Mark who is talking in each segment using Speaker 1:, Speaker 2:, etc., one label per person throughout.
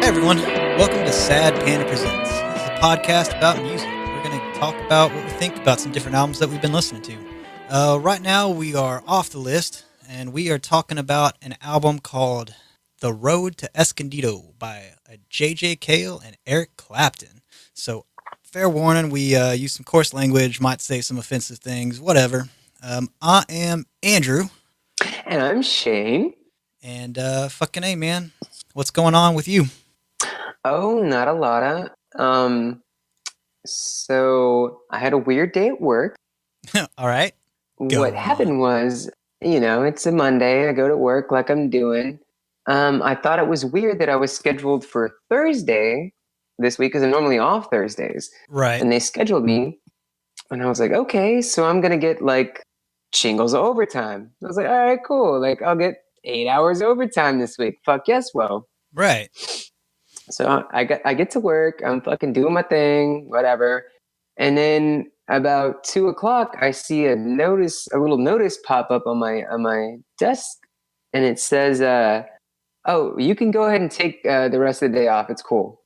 Speaker 1: Hey everyone, welcome to Sad Panda Presents. This is a podcast about music. We're going to talk about what we think about some different albums that we've been listening to. Right now we are off the list, and we are talking about an album called The Road to Escondido by J.J. Cale and Eric Clapton. So, fair warning, we use some coarse language, might say some offensive things, whatever. I am Andrew.
Speaker 2: And I'm Shane.
Speaker 1: And fucking A, man. What's going on with you?
Speaker 2: Oh, not a lot of. So I had a weird day at work.
Speaker 1: All right.
Speaker 2: What happened was, it's a Monday. I go to work like I'm doing. I thought it was weird that I was scheduled for Thursday this week because I'm normally off Thursdays.
Speaker 1: Right.
Speaker 2: And they scheduled me. And I was like, okay, so I'm going to get like shingles overtime. I was like, all right, cool. Like I'll get 8 hours overtime this week. Fuck yes, well.
Speaker 1: Right.
Speaker 2: So I get to work. I'm fucking doing my thing, whatever. And then about 2:00, I see a little notice pop up on my desk, and it says, "Oh, you can go ahead and take the rest of the day off. It's cool."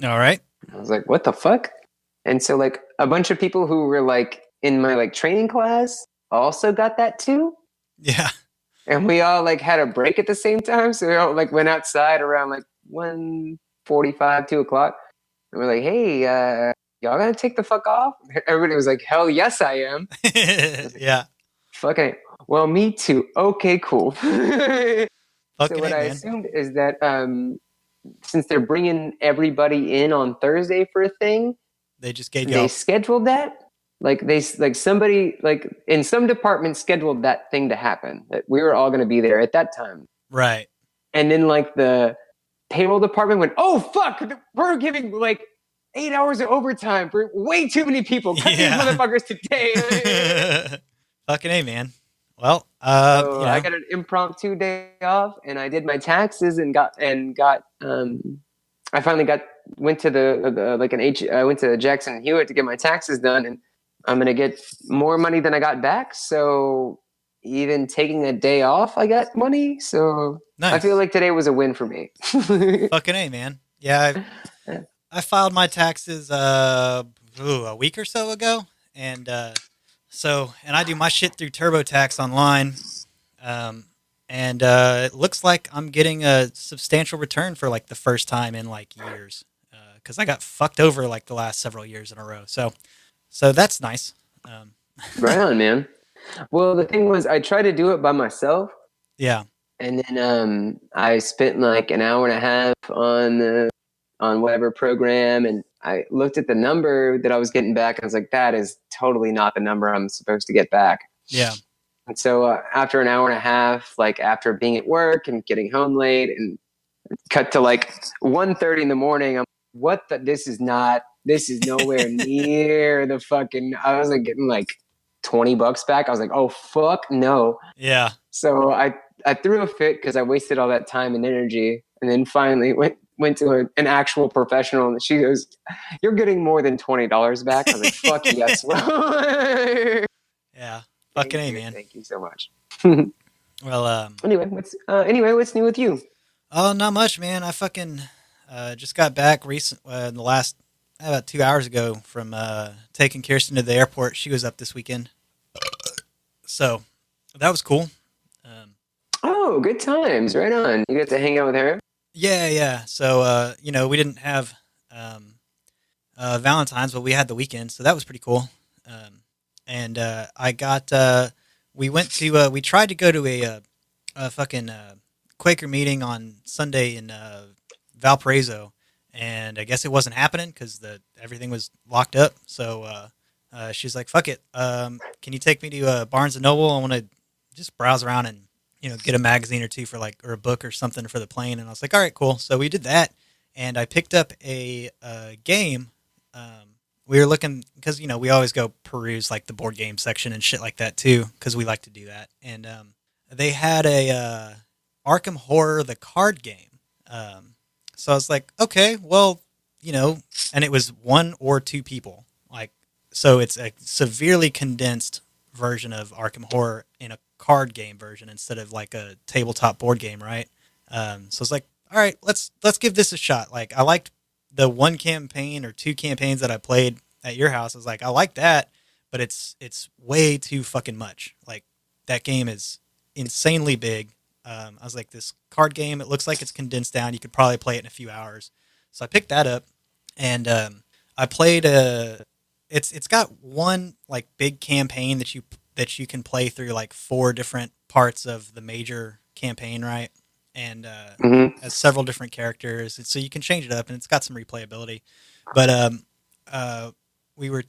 Speaker 1: All right.
Speaker 2: I was like, "What the fuck?" And so like a bunch of people who were like in my like training class also got that too.
Speaker 1: Yeah.
Speaker 2: And we all like had a break at the same time, so we all like went outside around like 1:45, 2:00. And we're like, "Hey, y'all gonna take the fuck off?" Everybody was like, "Hell yes, I am."
Speaker 1: Yeah.
Speaker 2: Fucking. Well, me too. Okay, cool.
Speaker 1: Fucking
Speaker 2: So what I assumed is that since they're bringing everybody in on Thursday for a thing,
Speaker 1: they just gave
Speaker 2: they scheduled that. Like somebody like in some department scheduled that thing to happen, that we were all going to be there at that time.
Speaker 1: Right.
Speaker 2: And then like the payroll department went, "Oh fuck, we're giving like 8 hours of overtime for way too many people. Cut these motherfuckers today."
Speaker 1: Fucking A, man. Well,
Speaker 2: so I got an impromptu day off, and I did my taxes and got I finally went to I went to Jackson Hewitt to get my taxes done, and I'm gonna get more money than I got back. So even taking a day off, I got money. So nice. I feel like today was a win for me.
Speaker 1: Fucking A, man. Yeah, I filed my taxes a week or so ago, and I do my shit through TurboTax online, and it looks like I'm getting a substantial return for like the first time in like years, because I got fucked over like the last several years in a row. So that's nice.
Speaker 2: Right on, man. Well, the thing was, I tried to do it by myself.
Speaker 1: Yeah.
Speaker 2: And then I spent like an hour and a half on whatever program, and I looked at the number that I was getting back, and I was like, that is totally not the number I'm supposed to get back.
Speaker 1: Yeah.
Speaker 2: And so after an hour and a half, like after being at work and getting home late, and cut to like 1:30 in the morning, I'm what the this is nowhere near the fucking. I was like getting like $20 back. I was like, oh fuck no.
Speaker 1: Yeah.
Speaker 2: So I threw a fit because I wasted all that time and energy, and then finally went to an actual professional, and she goes, "You're getting more than $20 back." I was like, "Fuck yes."
Speaker 1: Yeah. Fucking A, man.
Speaker 2: Thank you so much.
Speaker 1: Well,
Speaker 2: anyway, what's new with you?
Speaker 1: Oh, not much, man. I fucking just got back in the last about 2 hours ago from taking Kirsten to the airport. She was up this weekend, so that was cool.
Speaker 2: Oh, good times! Right on. You got to hang out with her.
Speaker 1: Yeah. So we didn't have Valentine's, but we had the weekend, so that was pretty cool. And I got we tried to go to a fucking Quaker meeting on Sunday in Valparaiso, and I guess it wasn't happening because everything was locked up. So she's like, "Fuck it, can you take me to Barnes and Noble? I want to just browse around and get a magazine or two or a book or something for the plane." And I was like, "All right, cool." So we did that, and I picked up a game. We were looking because we always go peruse like the board game section and shit like that too, because we like to do that. And they had a Arkham Horror the card game. So I was like, okay, well, and it was 1 or 2 people. Like, so it's a severely condensed version of Arkham Horror in a card game version instead of like a tabletop board game, right? So I was like, all right, let's give this a shot. Like, I liked the one campaign or two campaigns that I played at your house. I was like, I like that, but it's way too fucking much. Like, that game is insanely big. I was like, this card game, it looks like it's condensed down. You could probably play it in a few hours. So I picked that up, and I played it's got one like big campaign that you can play through like four different parts of the major campaign, right? And has several different characters, and so you can change it up, and it's got some replayability. But we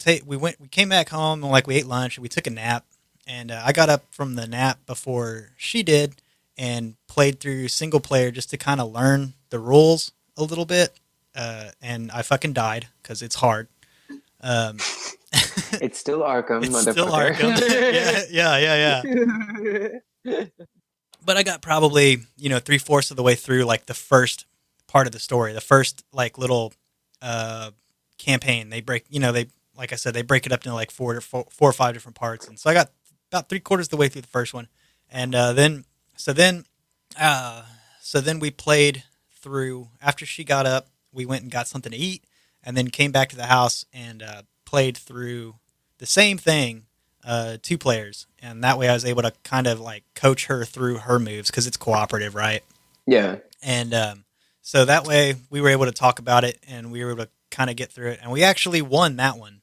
Speaker 1: came back home and like we ate lunch and we took a nap, and I got up from the nap before she did and played through single player just to kind of learn the rules a little bit, and I fucking died because it's hard.
Speaker 2: It's still Arkham,
Speaker 1: It's
Speaker 2: motherfucker.
Speaker 1: still Arkham. Yeah. But I got probably 3/4 of the way through like the first part of the story, the first like little campaign. They break, they like I said, they break it up into like four or five different parts, and so I got about 3/4 of the way through the first one, and then we played through. After she got up, we went and got something to eat, and then came back to the house and played through the same thing, 2 players, and that way I was able to kind of like coach her through her moves because it's cooperative, right?
Speaker 2: Yeah.
Speaker 1: And so that way we were able to talk about it, and we were able to kind of get through it, and we actually won that one.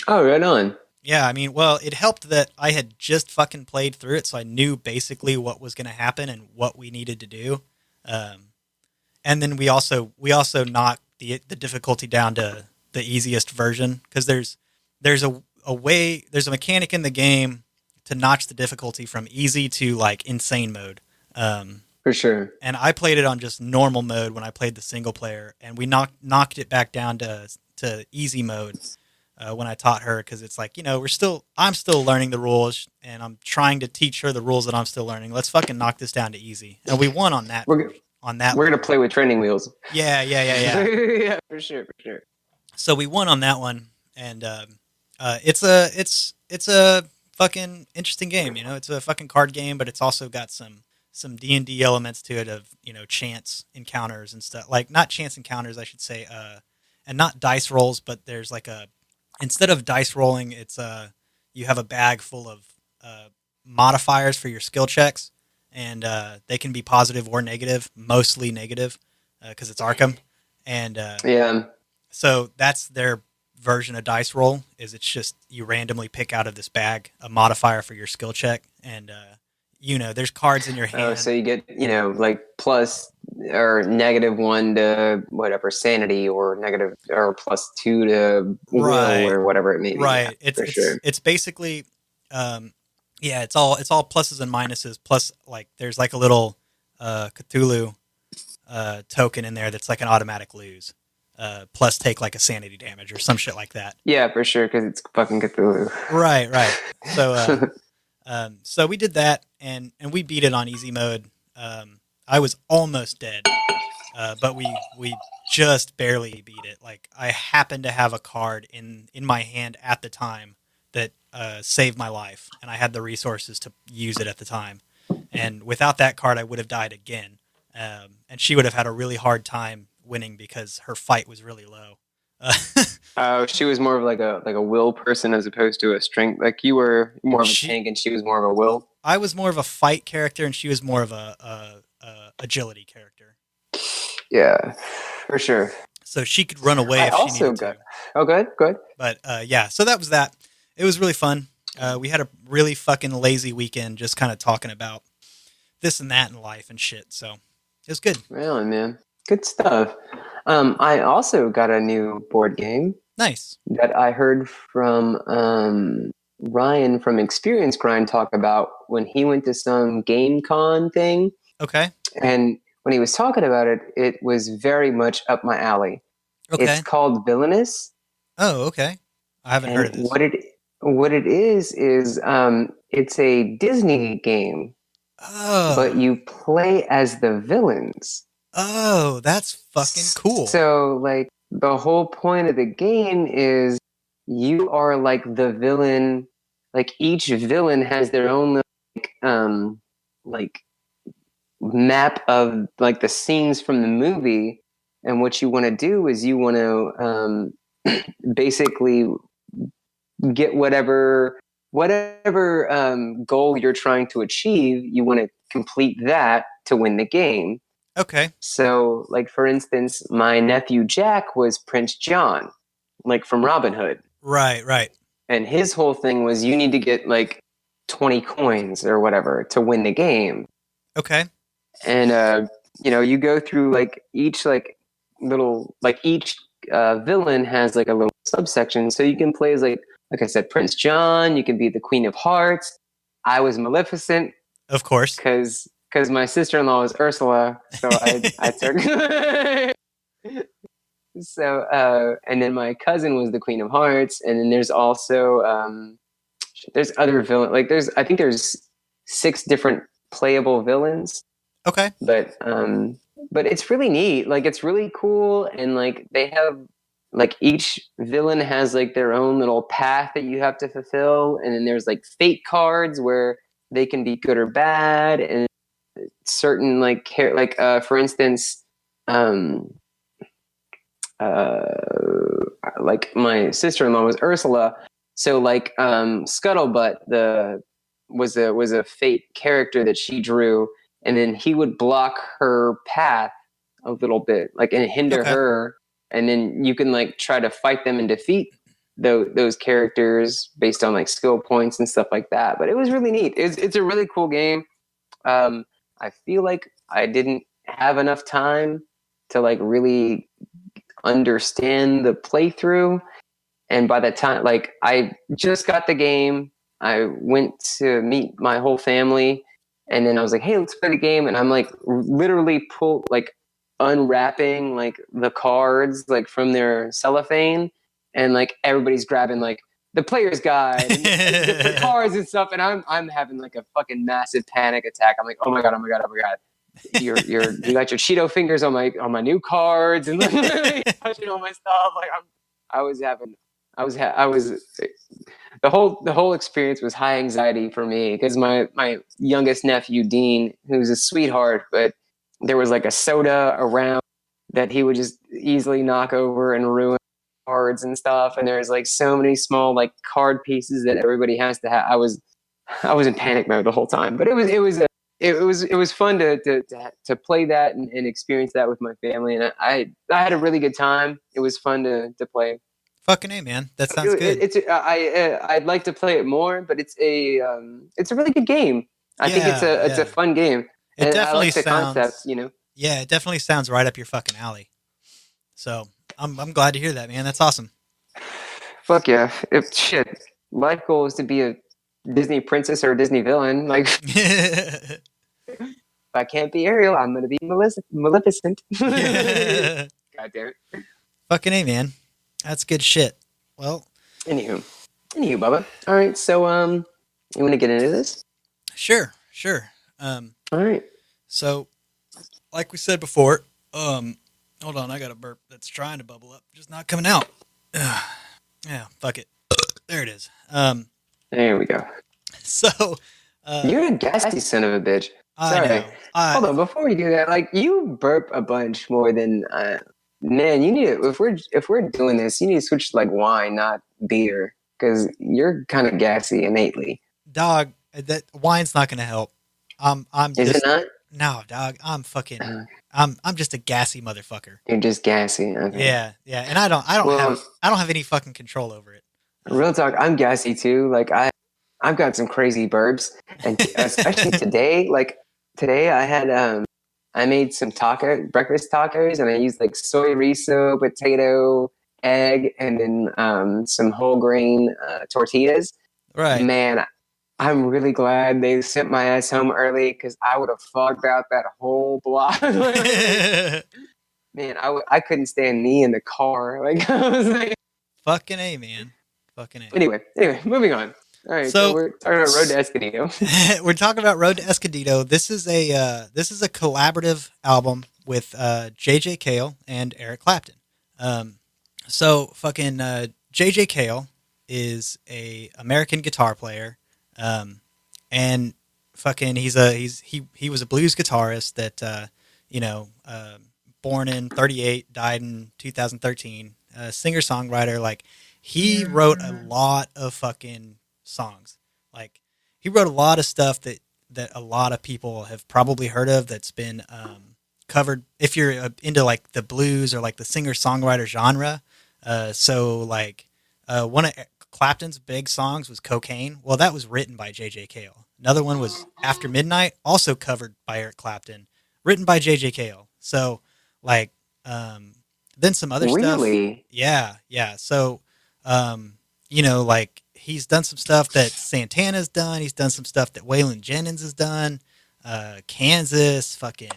Speaker 2: Oh, right on.
Speaker 1: Yeah, I mean, well, it helped that I had just fucking played through it, so I knew basically what was going to happen and what we needed to do. And then we also knocked the difficulty down to the easiest version, because there's a mechanic in the game to notch the difficulty from easy to like insane mode.
Speaker 2: For sure.
Speaker 1: And I played it on just normal mode when I played the single player, and we knocked it back down to easy mode when I taught her, because it's like, I'm still learning the rules, and I'm trying to teach her the rules that I'm still learning. Let's fucking knock this down to easy, and we won on that.
Speaker 2: We're gonna play with training wheels.
Speaker 1: Yeah.
Speaker 2: Yeah, for sure.
Speaker 1: So we won on that one, and it's a fucking interesting game. It's a fucking card game, but it's also got some D&D elements to it of chance encounters and stuff. Like, not chance encounters, I should say, and not dice rolls, but there's like instead of dice rolling, it's you have a bag full of modifiers for your skill checks, and they can be positive or negative, mostly negative, because it's Arkham, and
Speaker 2: yeah.
Speaker 1: So that's their version of dice roll. Is it's just you randomly pick out of this bag a modifier for your skill check, and there's cards in your hand.
Speaker 2: Oh, so you get like plus or -1 to whatever sanity, or negative or +2 to will, or whatever it may be.
Speaker 1: Right.
Speaker 2: Yeah,
Speaker 1: it's basically it's all pluses and minuses. Plus, like, there's like a little Cthulhu token in there that's like an automatic lose. Plus take like a sanity damage or some shit like that.
Speaker 2: Yeah, for sure, because it's fucking Cthulhu.
Speaker 1: Right. So so we did that, and we beat it on easy mode. I was almost dead, but we just barely beat it. Like, I happened to have a card in my hand at the time that saved my life, and I had the resources to use it at the time. And without that card, I would have died again, and she would have had a really hard time winning because her fight was really low.
Speaker 2: She was more of like a will person as opposed to a strength. Like, you were more of a tank, and she was more of a will.
Speaker 1: I was more of a fight character, and she was more of a agility character.
Speaker 2: Yeah, for sure.
Speaker 1: So she could run away if she needed to.
Speaker 2: Oh, good.
Speaker 1: But yeah, so that was that. It was really fun. We had a really fucking lazy weekend, just kind of talking about this and that in life and shit. So it was good.
Speaker 2: Really, man. Good stuff. I also got a new board game.
Speaker 1: Nice.
Speaker 2: That I heard from Ryan from Experience Grind talk about when he went to some game con thing.
Speaker 1: Okay.
Speaker 2: And when he was talking about it, it was very much up my alley.
Speaker 1: Okay.
Speaker 2: It's called Villainous.
Speaker 1: Oh, okay. I haven't heard of this.
Speaker 2: What it is it's a Disney game.
Speaker 1: Oh.
Speaker 2: But you play as the villains.
Speaker 1: Oh, that's fucking cool.
Speaker 2: So, like, the whole point of the game is you are like the villain. Like, each villain has their own map of like the scenes from the movie, and what you want to do is you want to basically get whatever goal you're trying to achieve. You want to complete that to win the game.
Speaker 1: Okay.
Speaker 2: So, like for instance, my nephew Jack was Prince John, like from Robin Hood.
Speaker 1: Right.
Speaker 2: And his whole thing was you need to get like 20 coins or whatever to win the game.
Speaker 1: Okay.
Speaker 2: And you go through like each villain has like a little subsection, so you can play as like I said, Prince John. You can be the Queen of Hearts. I was Maleficent,
Speaker 1: of course,
Speaker 2: because my sister-in-law was Ursula, so I took. So and then my cousin was the Queen of Hearts, and then there's also there's other villain, like I think there's 6 different playable villains.
Speaker 1: Okay.
Speaker 2: But it's really neat. Like it's really cool, and like they have like each villain has like their own little path that you have to fulfill, and then there's like fate cards where they can be good or bad, and certain like for instance, like my sister-in-law was Ursula, so like Scuttlebutt was a fate character that she drew, and then he would block her path a little bit, like, and hinder her, and then you can like try to fight them and defeat those characters based on like skill points and stuff like that. But it was really neat. It's a really cool game. I feel like I didn't have enough time to like really understand the playthrough, and by the time like I just got the game, I went to meet my whole family, and then I was like, hey, let's play the game, and I'm like literally unwrapping like the cards like from their cellophane, and like everybody's grabbing like the player's guide and the cards and stuff, and I'm having like a fucking massive panic attack. I'm like, oh my god, you got your Cheeto fingers on my new cards, and touching all my stuff. Like the whole experience was high anxiety for me, because my youngest nephew Dean, who's a sweetheart, but there was like a soda around that he would just easily knock over and ruin cards and stuff, and there's like so many small like card pieces that everybody has to have. I was in panic mode the whole time, but it was fun to play that and experience that with my family, and I had a really good time. It was fun to play.
Speaker 1: Fucking A, man. That sounds good.
Speaker 2: I'd like to play it more, but it's a really good game. I think it's a fun game.
Speaker 1: It definitely
Speaker 2: I like the concept,
Speaker 1: Yeah, it definitely sounds right up your fucking alley. So I'm glad to hear that, man. That's awesome.
Speaker 2: Fuck yeah! Life goal is to be a Disney princess or a Disney villain. Like, if I can't be Ariel, I'm gonna be Maleficent. God damn it!
Speaker 1: Fucking A, man. That's good shit. Well,
Speaker 2: anywho, Bubba. All right, so you want to get into this?
Speaker 1: Sure.
Speaker 2: All right.
Speaker 1: So, like we said before, hold on, I got a burp that's trying to bubble up, just not coming out. Yeah, fuck it. There it is.
Speaker 2: There we go.
Speaker 1: So,
Speaker 2: you're a gassy son of a bitch. Sorry.
Speaker 1: I know.
Speaker 2: Hold on, before we do that, like, you burp a bunch more than man. You need to, if we're doing this, you need to switch to like wine, not beer, because you're kind of gassy innately.
Speaker 1: Dog, that wine's not going to help.
Speaker 2: Is it not?
Speaker 1: No, dog. I'm just a gassy motherfucker.
Speaker 2: You're just gassy. Okay.
Speaker 1: Yeah, and I don't have any fucking control over it.
Speaker 2: Real talk, I'm gassy too. Like I've got some crazy burps, and especially today. Like today, I had I made some breakfast tacos, and I used like soy riso, potato, egg, and then some whole grain tortillas.
Speaker 1: Right,
Speaker 2: man. I'm really glad they sent my ass home early, because I would have fogged out that whole block. Man, I couldn't stand me in the car. Like, I was like,
Speaker 1: fucking A, man. Fucking A.
Speaker 2: Anyway, moving on. All right, so we're talking about Road to Escondido.
Speaker 1: We're talking about Road to Escondido. This is a collaborative album with J.J. Cale and Eric Clapton. So fucking J.J. Cale is a American guitar player, and fucking he was a blues guitarist that you know born in 38, died in 2013. Singer songwriter, like he wrote a lot of fucking songs. Like he wrote a lot of stuff that a lot of people have probably heard of that's been covered if you're into like the blues or like the singer songwriter genre. So like one of Clapton's big songs was Cocaine. Well, that was written by J.J. Cale. Another one was After Midnight, also covered by Eric Clapton, written by J.J. Cale. So like um, then some other stuff.
Speaker 2: Really?
Speaker 1: Yeah, yeah. So um, like he's done some stuff that Santana's done. He's done some stuff that Waylon Jennings has done. Kansas, fucking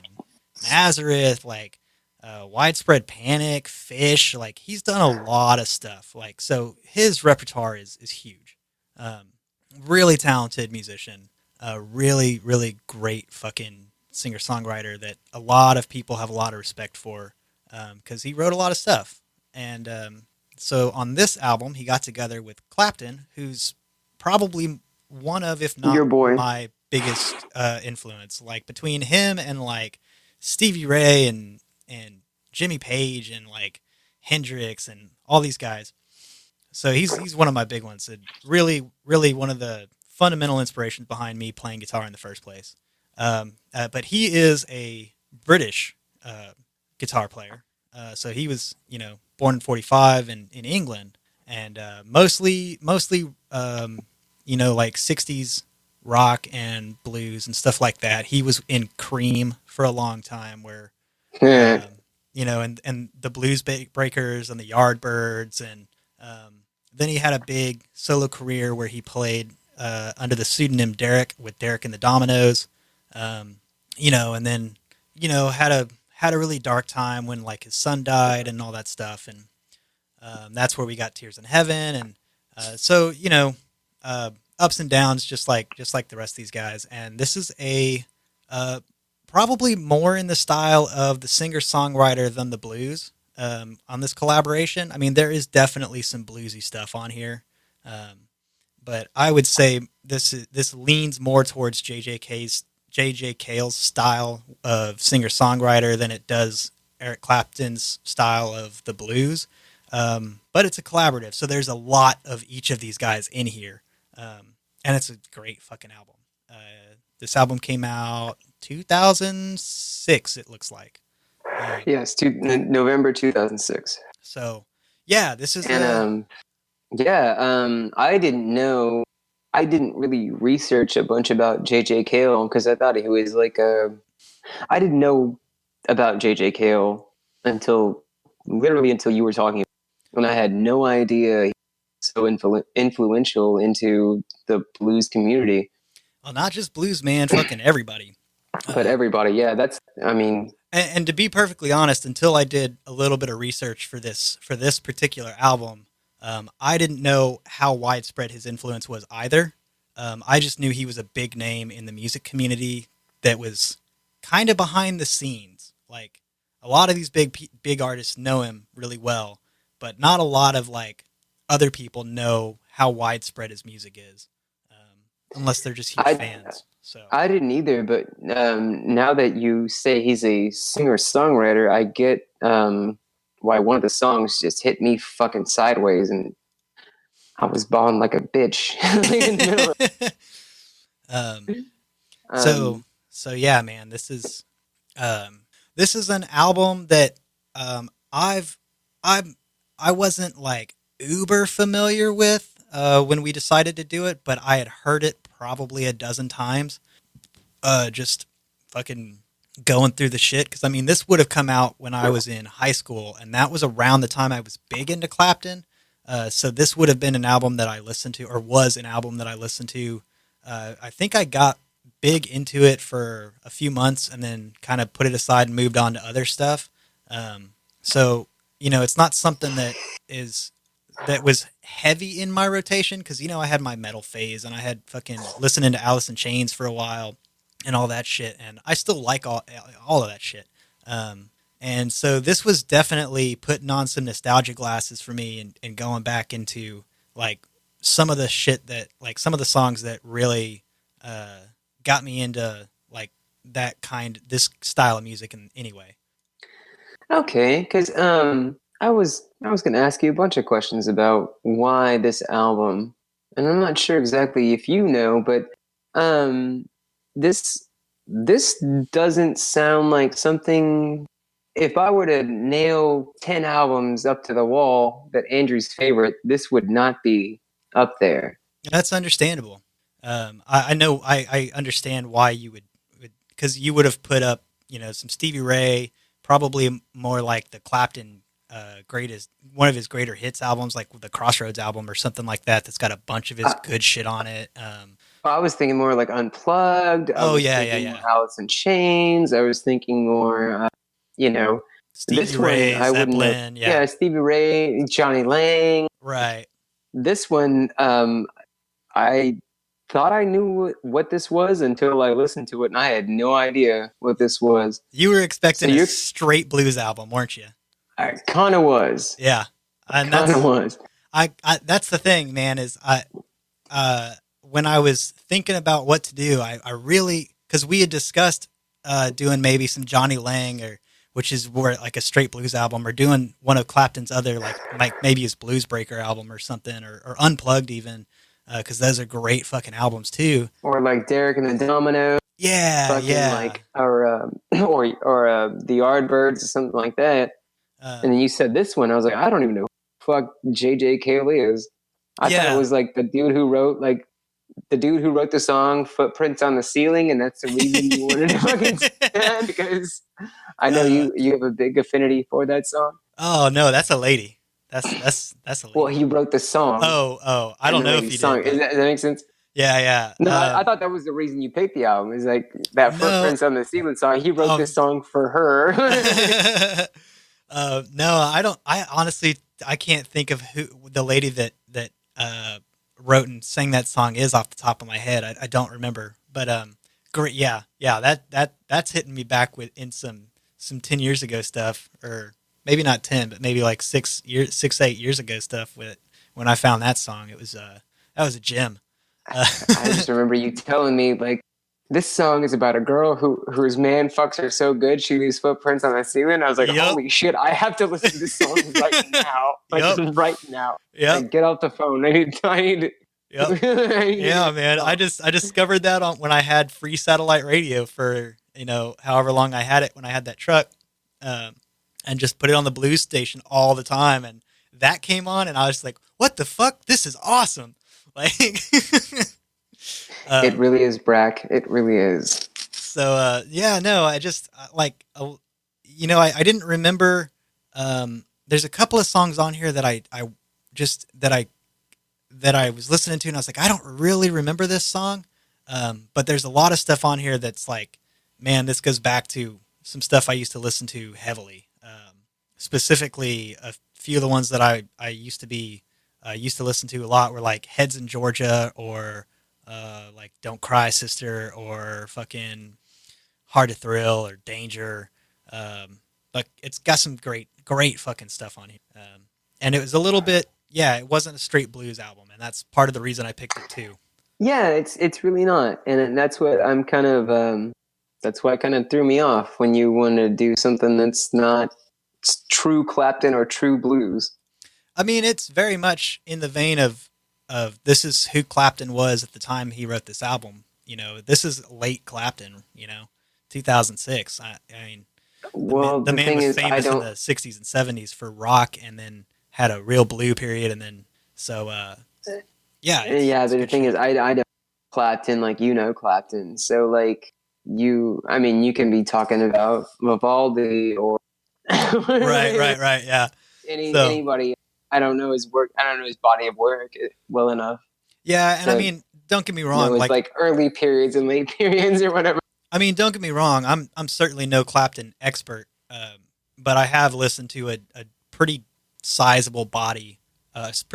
Speaker 1: Nazareth, like Widespread Panic, Fish. Like he's done a lot of stuff. Like so, his repertoire is huge. Um, really talented musician. Really really great fucking singer songwriter that a lot of people have a lot of respect for because he wrote a lot of stuff. And so on this album, he got together with Clapton, who's probably one of, if not
Speaker 2: Your boy.
Speaker 1: my biggest influence. Like between him and like Stevie Ray and Jimmy Page and like Hendrix and all these guys. So he's one of my big ones. And really, really one of the fundamental inspirations behind me playing guitar in the first place. But he is a British guitar player. So he was, born in 45 in England, and mostly, like 60s rock and blues and stuff like that. He was in Cream for a long time, where
Speaker 2: Yeah.
Speaker 1: and the Blues Breakers and the Yardbirds, and then he had a big solo career where he played under the pseudonym Derek with Derek and the Dominoes, and then had a really dark time when like his son died and all that stuff, and that's where we got Tears in Heaven, and so ups and downs, just like the rest of these guys. And this is a probably more in the style of the singer songwriter than the blues on this collaboration. I mean, there is definitely some bluesy stuff on here, but I would say this leans more towards J.J. Cale's style of singer songwriter than it does Eric Clapton's style of the blues. But it's a collaborative, so there's a lot of each of these guys in here, and it's a great fucking album. This album came out 2006, it looks like.
Speaker 2: Yes, November 2006.
Speaker 1: So, yeah, this is
Speaker 2: And I didn't know. I didn't really research a bunch about J.J. Cale because I thought he was like a. I didn't know about J.J. Cale until literally until you were talking, and I had no idea he was so influential into the blues community.
Speaker 1: well, not just blues, man, fucking everybody.
Speaker 2: But everybody, yeah, that's. I mean,
Speaker 1: And to be perfectly honest, until I did a little bit of research for this particular album, I didn't know how widespread his influence was either. I just knew he was a big name in the music community that was kind of behind the scenes. Like a lot of these big artists know him really well, but not a lot of like other people know how widespread his music is, unless they're just huge fans. So
Speaker 2: I didn't either, but now that you say he's a singer-songwriter, I get why one of the songs just hit me fucking sideways, and I was bawling like a bitch. In the middle
Speaker 1: so yeah, man, this is an album that I wasn't like uber familiar with when we decided to do it, but I had heard it probably a dozen times, just fucking going through the shit. Because I mean, this would have come out when I was in high school, and that was around the time I was big into Clapton. So this would have been an album that I listened to, or was an album that I listened to. I think I got big into it for a few months and then kind of put it aside and moved on to other stuff. So it's not something that was heavy in my rotation, because I had my metal phase and I had fucking listening to Alice in Chains for a while and all that shit, and I still like all of that shit. And so this was definitely putting on some nostalgia glasses for me and going back into like some of the shit that, like some of the songs that really got me into like this style of music in any way.
Speaker 2: Okay, because I was gonna ask you a bunch of questions about why this album, and I'm not sure exactly if you know, but um, this this doesn't sound like something. If I were to nail 10 albums up to the wall that Andrew's favorite, this would not be up there.
Speaker 1: That's understandable. I know I understand why you would because you would have put up some Stevie Ray, probably more like the Clapton greatest one of his greater hits albums, like the Crossroads album or something like that. That's got a bunch of his good shit on it.
Speaker 2: I was thinking more like Unplugged. I
Speaker 1: Oh
Speaker 2: was
Speaker 1: yeah,
Speaker 2: thinking more Alice in Chains. I was thinking more, you know,
Speaker 1: Stevie
Speaker 2: this one
Speaker 1: Ray,
Speaker 2: I wouldn't have.
Speaker 1: Zeppelin,
Speaker 2: Yeah, Stevie Ray, Johnny Lang.
Speaker 1: right.
Speaker 2: This one, I thought I knew what this was until I listened to it, and I had no idea what this was.
Speaker 1: You were expecting
Speaker 2: So
Speaker 1: a straight blues album, weren't you?
Speaker 2: I kind of was.
Speaker 1: Yeah, and
Speaker 2: Kind of was.
Speaker 1: I that's the thing, man. Is when I was thinking about what to do, I really because we had discussed doing maybe some Johnny Lang which is where like a straight blues album, or doing one of Clapton's other like maybe his Blues Breaker album or something, or Unplugged even, because those are great fucking albums too.
Speaker 2: Or like Derek and the Domino.
Speaker 1: Yeah, yeah.
Speaker 2: Like or the Yardbirds or something like that. And then you said this one. I was like, I don't even know who the fuck JJ Cale is. I thought it was like the dude who wrote the song "Footprints on the Ceiling," and that's the reason you wanted to fucking stand, because I know you have a big affinity for that song.
Speaker 1: Oh no, that's a lady. That's a lady.
Speaker 2: Well, he wrote the song.
Speaker 1: Oh, I don't know if he
Speaker 2: did.
Speaker 1: did.
Speaker 2: Does that make sense?
Speaker 1: Yeah.
Speaker 2: No, I thought that was the reason you picked the album. Is like that "Footprints on the Ceiling" song. He wrote this song for her.
Speaker 1: No, I don't. I honestly, I can't think of who the lady that wrote and sang that song is off the top of my head. I don't remember, but great. Yeah. That's hitting me back in some 10 years ago stuff, or maybe not 10, but maybe like 8 years ago stuff with when I found that song. It was that was a gem.
Speaker 2: I just remember you telling me like, this song is about a girl whose man fucks her so good she leaves footprints on the ceiling. I was like, holy shit, I have to listen to this song right now. Like right now.
Speaker 1: Yeah.
Speaker 2: Like, get off the phone. I need
Speaker 1: Yep. Yeah, man. I discovered that when I had free satellite radio for, however long I had it when I had that truck. And just put it on the blues station all the time, and that came on, and I was like, what the fuck? This is awesome. Like
Speaker 2: it really is, Brack. It really is.
Speaker 1: So no, I just I didn't remember. There's a couple of songs on here that I was listening to, and I was like, I don't really remember this song. But there's a lot of stuff on here that's like, man, this goes back to some stuff I used to listen to heavily. Specifically, a few of the ones that I used to listen to a lot were like Heads in Georgia, or like Don't Cry Sister, or fucking Hard to Thrill, or Danger. But it's got some great fucking stuff on here. And it was a little bit, it wasn't a straight blues album, and that's part of the reason I picked it too.
Speaker 2: Yeah, it's really not, and that's what I'm kind of. That's why it kind of threw me off when you want to do something that's not true Clapton or true blues.
Speaker 1: I mean, it's very much in the vein of this is who Clapton was at the time he wrote this album. This is late Clapton. 2006. I mean, the man was famous in the 60s and 70s for rock, and then had a real blue period, and then
Speaker 2: the thing is, I don't Clapton like Clapton, so like you can be talking about Vivaldi or
Speaker 1: right, yeah.
Speaker 2: Anybody. I don't know his work. I don't know his body of work well enough.
Speaker 1: Yeah, and I mean, don't get me wrong.
Speaker 2: Like early periods and late periods or whatever.
Speaker 1: I mean, don't get me wrong. I'm certainly no Clapton expert, but I have listened to a pretty sizable pretty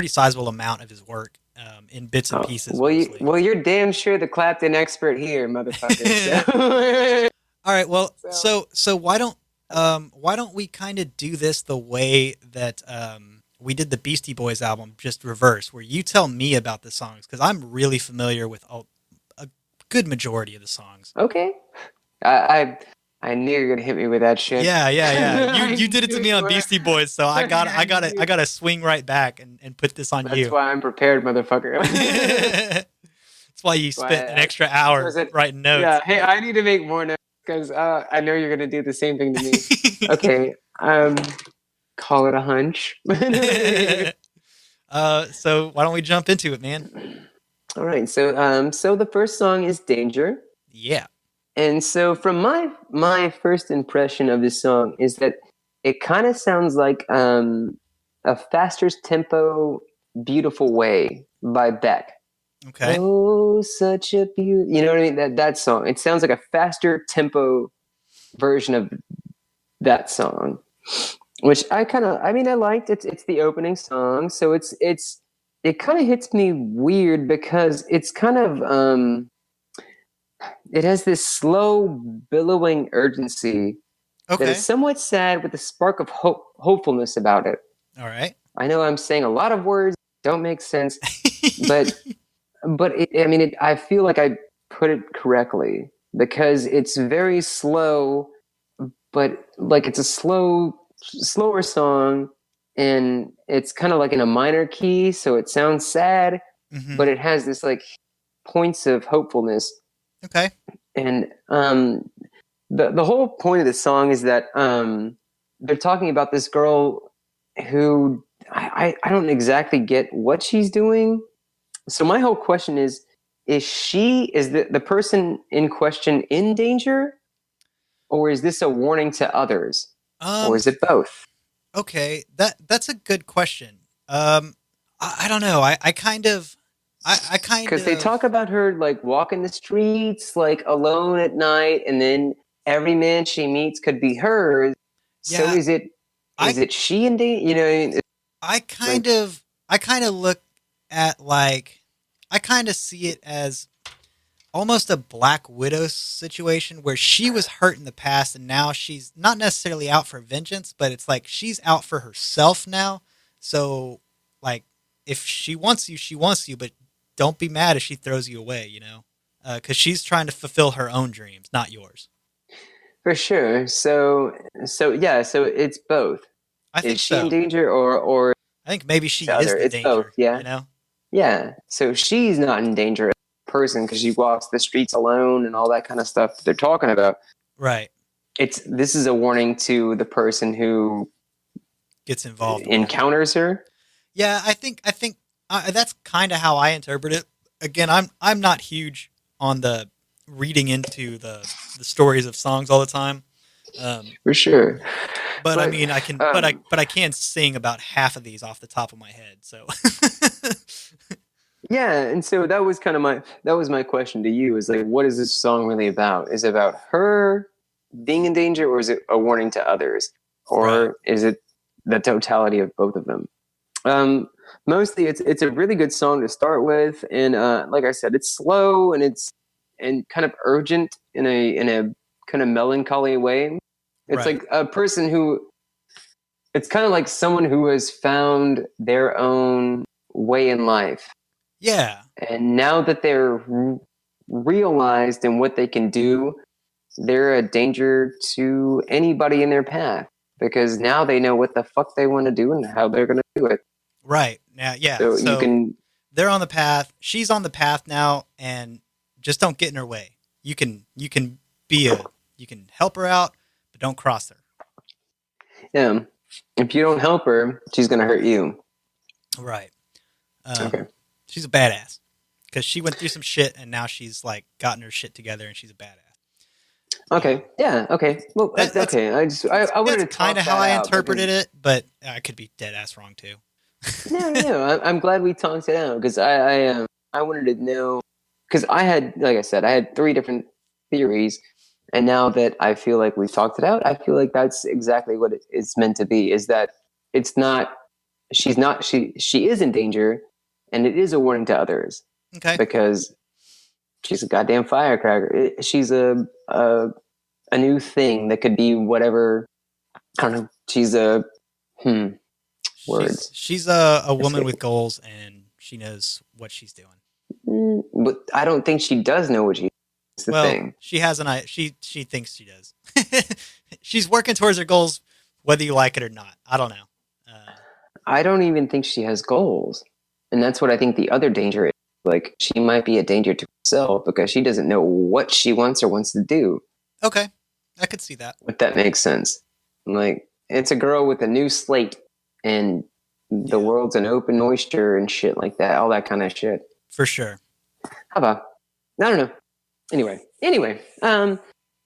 Speaker 1: sizable amount of his work in bits and pieces.
Speaker 2: Well, you're damn sure the Clapton expert here, motherfucker. So.
Speaker 1: All right. Well, so why don't we kind of do this the way that we did the Beastie Boys album, just reverse, where you tell me about the songs, because I'm really familiar with good majority of the songs.
Speaker 2: Okay. I knew you were gonna hit me with that shit.
Speaker 1: Yeah. You did it to me on Beastie Boys, so I gotta swing right back and put this on you.
Speaker 2: That's why I'm prepared, motherfucker.
Speaker 1: That's why you spent an extra hour writing notes.
Speaker 2: Yeah. Hey, I need to make more notes because I know you're gonna do the same thing to me. Okay. Call it a hunch.
Speaker 1: So why don't we jump into it, man?
Speaker 2: All right. So the first song is Danger.
Speaker 1: Yeah.
Speaker 2: And so from my first impression of this song is that it kind of sounds like a faster tempo, Beautiful Way by Beck.
Speaker 1: Okay.
Speaker 2: Oh, such a beautiful, you know what I mean? That song. It sounds like a faster tempo version of that song, which I liked. It's the opening song, so it kind of hits me weird because it's kind of it has this slow, billowing urgency that is somewhat sad with a spark of hopefulness about it.
Speaker 1: All right.
Speaker 2: I know I'm saying a lot of words don't make sense, but I feel like I put it correctly because it's very slow, but like it's a slower song, and it's kind of like in a minor key, so it sounds sad, but it has this like points of hopefulness.
Speaker 1: Okay.
Speaker 2: And the whole point of the song is that they're talking about this girl who I don't exactly get what she's doing. So my whole question is the person in question in danger, or is this a warning to others, or is it both?
Speaker 1: Okay, that's a good question. I don't know. I kind of
Speaker 2: because they talk about her like walking the streets like alone at night, and then every man she meets could be hers. Yeah. So is it she and danger? You know,
Speaker 1: I kind of look at like I kind of see it as almost a Black Widow situation where she was hurt in the past and now she's not necessarily out for vengeance, but it's like she's out for herself now. So like if she wants you, she wants you, but don't be mad if she throws you away, you know, because she's trying to fulfill her own dreams, not yours.
Speaker 2: For sure. So yeah. So it's both.
Speaker 1: I think
Speaker 2: is she in danger or
Speaker 1: I think maybe she is the danger. Both,
Speaker 2: yeah.
Speaker 1: You know.
Speaker 2: Yeah. So she's not in danger as a person because she walks the streets alone and all that kind of stuff that they're talking about.
Speaker 1: Right.
Speaker 2: This is a warning to the person who
Speaker 1: gets involved,
Speaker 2: encounters her.
Speaker 1: Yeah, I think that's kind of how I interpret it. Again, I'm not huge on the reading into the stories of songs all the time.
Speaker 2: For sure.
Speaker 1: But I mean, I can, but I can sing about half of these off the top of my head. So.
Speaker 2: Yeah, and so that was my question to you: is like, what is this song really about? Is it about her being in danger, or is it a warning to others, or is it the totality of both of them? Mostly, it's a really good song to start with, and like I said, it's slow and kind of urgent in a kind of melancholy way. It's like a person who, it's kind of like someone who has found their own way in life.
Speaker 1: Yeah.
Speaker 2: And now that they're realized in what they can do, they're a danger to anybody in their path because now they know what the fuck they want to do and how they're going to do it.
Speaker 1: Right. Now, yeah.
Speaker 2: So you can.
Speaker 1: They're on the path. She's on the path now, and just don't get in her way. You can help her out, but don't cross her.
Speaker 2: Yeah. If you don't help her, she's going to hurt you.
Speaker 1: Right.
Speaker 2: Okay.
Speaker 1: She's a badass because she went through some shit, and now she's like gotten her shit together, and she's a badass.
Speaker 2: Okay. Yeah. Okay. Well, okay. I wanted to
Speaker 1: kind of how I interpreted it, but I could be dead ass wrong too.
Speaker 2: No. I'm glad we talked it out because I wanted to know because I had, like I said, I had 3 different theories, and now that I feel like we've talked it out, I feel like that's exactly what it's meant to be. Is that it's not, she is in danger, and it is a warning to others.
Speaker 1: Okay.
Speaker 2: Because she's a goddamn firecracker. She's a new thing that could be whatever. I don't know. She's a words.
Speaker 1: She's a woman with goals, and she knows what she's doing.
Speaker 2: But I don't think she does know what she's It's the
Speaker 1: Well,
Speaker 2: thing.
Speaker 1: she has an eye. She thinks she does. She's working towards her goals, whether you like it or not. I don't know.
Speaker 2: I don't even think she has goals. And that's what I think the other danger is. Like, she might be a danger to herself because she doesn't know what she wants or wants to do.
Speaker 1: Okay, I could see that.
Speaker 2: If that makes sense. Like, it's a girl with a new slate and the
Speaker 1: Yeah,
Speaker 2: world's an open oyster and shit like that. All that kind of shit.
Speaker 1: for sure.
Speaker 2: How about? I don't know. Anyway,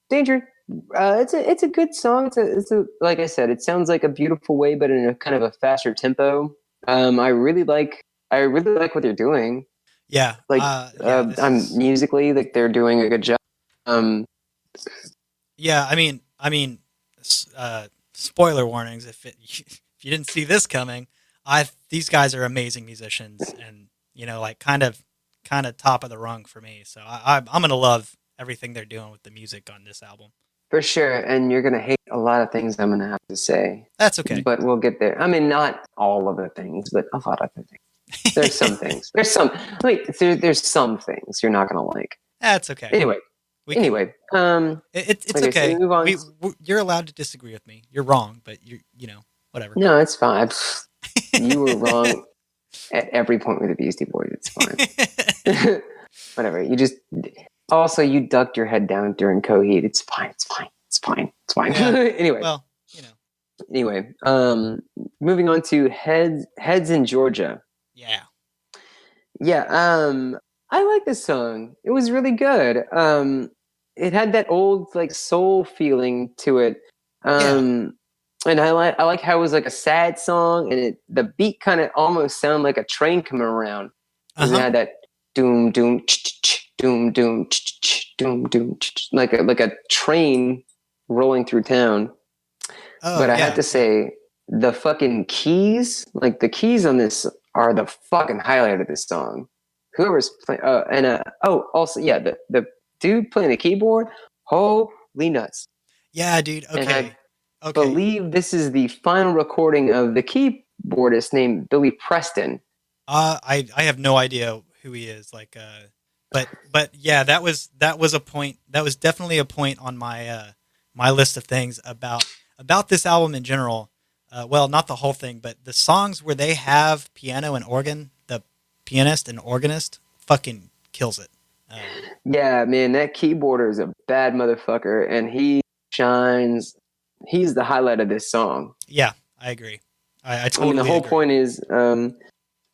Speaker 2: Danger. It's a good song. It's a like I said, it sounds like a beautiful way, but in a kind of a faster tempo. I really like what they're doing.
Speaker 1: Yeah.
Speaker 2: Like,
Speaker 1: Yeah. This
Speaker 2: I'm
Speaker 1: is.
Speaker 2: musically, like they're doing a good job. Um,
Speaker 1: Yeah. Spoiler warnings. If you didn't see this coming, these guys are amazing musicians, and like kind of top of the rung for me. So I'm gonna love everything they're doing with the music on this album.
Speaker 2: for sure, and you're gonna hate a lot of things I'm gonna have to say,
Speaker 1: That's okay.
Speaker 2: but we'll get there. I mean, not all of the things, but a lot of the things. There's some things. There's some things you're not gonna like.
Speaker 1: That's okay.
Speaker 2: Anyway,
Speaker 1: We can. It's
Speaker 2: okay, so
Speaker 1: okay.
Speaker 2: we move on.
Speaker 1: You're allowed to disagree with me. You're wrong, but whatever.
Speaker 2: No, it's fine. You were wrong at every point with the Beastie Boys. It's fine. Whatever. Also you ducked your head down during Coheed. It's fine.
Speaker 1: Yeah.
Speaker 2: Anyway.
Speaker 1: Well,
Speaker 2: Anyway, moving on to Heads in Georgia.
Speaker 1: Yeah.
Speaker 2: Yeah, I like this song. It was really good. It had that old like soul feeling to it. And I like how it was like a sad song, and the beat kind of almost sounded like a train coming around. It had that doom doom doom doom doom doom like a train rolling through town. But I have to say, the fucking keys, like the keys on this, are the fucking highlight of this song. Whoever's playing, also the dude playing the keyboard, holy nuts!
Speaker 1: Yeah, dude. Okay.
Speaker 2: And I believe this is the final recording of the keyboardist named Billy Preston.
Speaker 1: I have no idea who he is. Like, but yeah, that was a point. That was definitely a point on my my list of things about this album in general. Well, not the whole thing, but the songs where they have piano and organ, the pianist and organist fucking kills it.
Speaker 2: Yeah, man, that keyboarder is a bad motherfucker, and he shines. He's the highlight of this song.
Speaker 1: Yeah, I agree. I totally
Speaker 2: the whole
Speaker 1: agree.
Speaker 2: point is the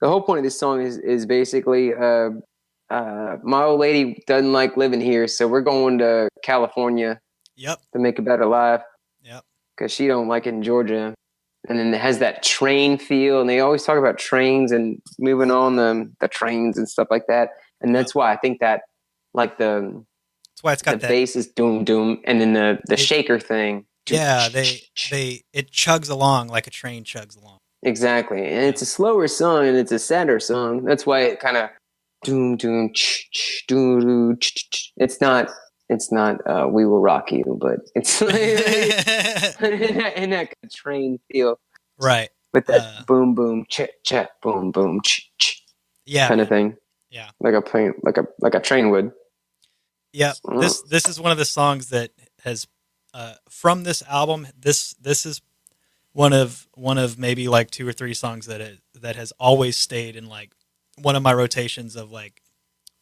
Speaker 2: whole point of this song is basically my old lady doesn't like living here, so we're going to California.
Speaker 1: Yep.
Speaker 2: To make a better life.
Speaker 1: Yep.
Speaker 2: Because she don't like it in Georgia. And then it has that train feel, and they always talk about trains and moving on the trains and stuff like that. And that's why I think that like that's
Speaker 1: why it's got
Speaker 2: the bass is doom doom, and then the shaker thing.
Speaker 1: Yeah, it chugs along like a train chugs along.
Speaker 2: Exactly, and it's a slower song and it's a sadder song. That's why it kind of doom doom doom. It's not. We Will Rock You, but it's like in that train feel,
Speaker 1: right?
Speaker 2: With that boom boom chit chat boom boom
Speaker 1: yeah,
Speaker 2: kind of thing.
Speaker 1: Yeah,
Speaker 2: like a plane, like a train would.
Speaker 1: Yeah, this is one of the songs that has from this album. This is one of maybe like 2 or 3 songs that has always stayed in like one of my rotations of like.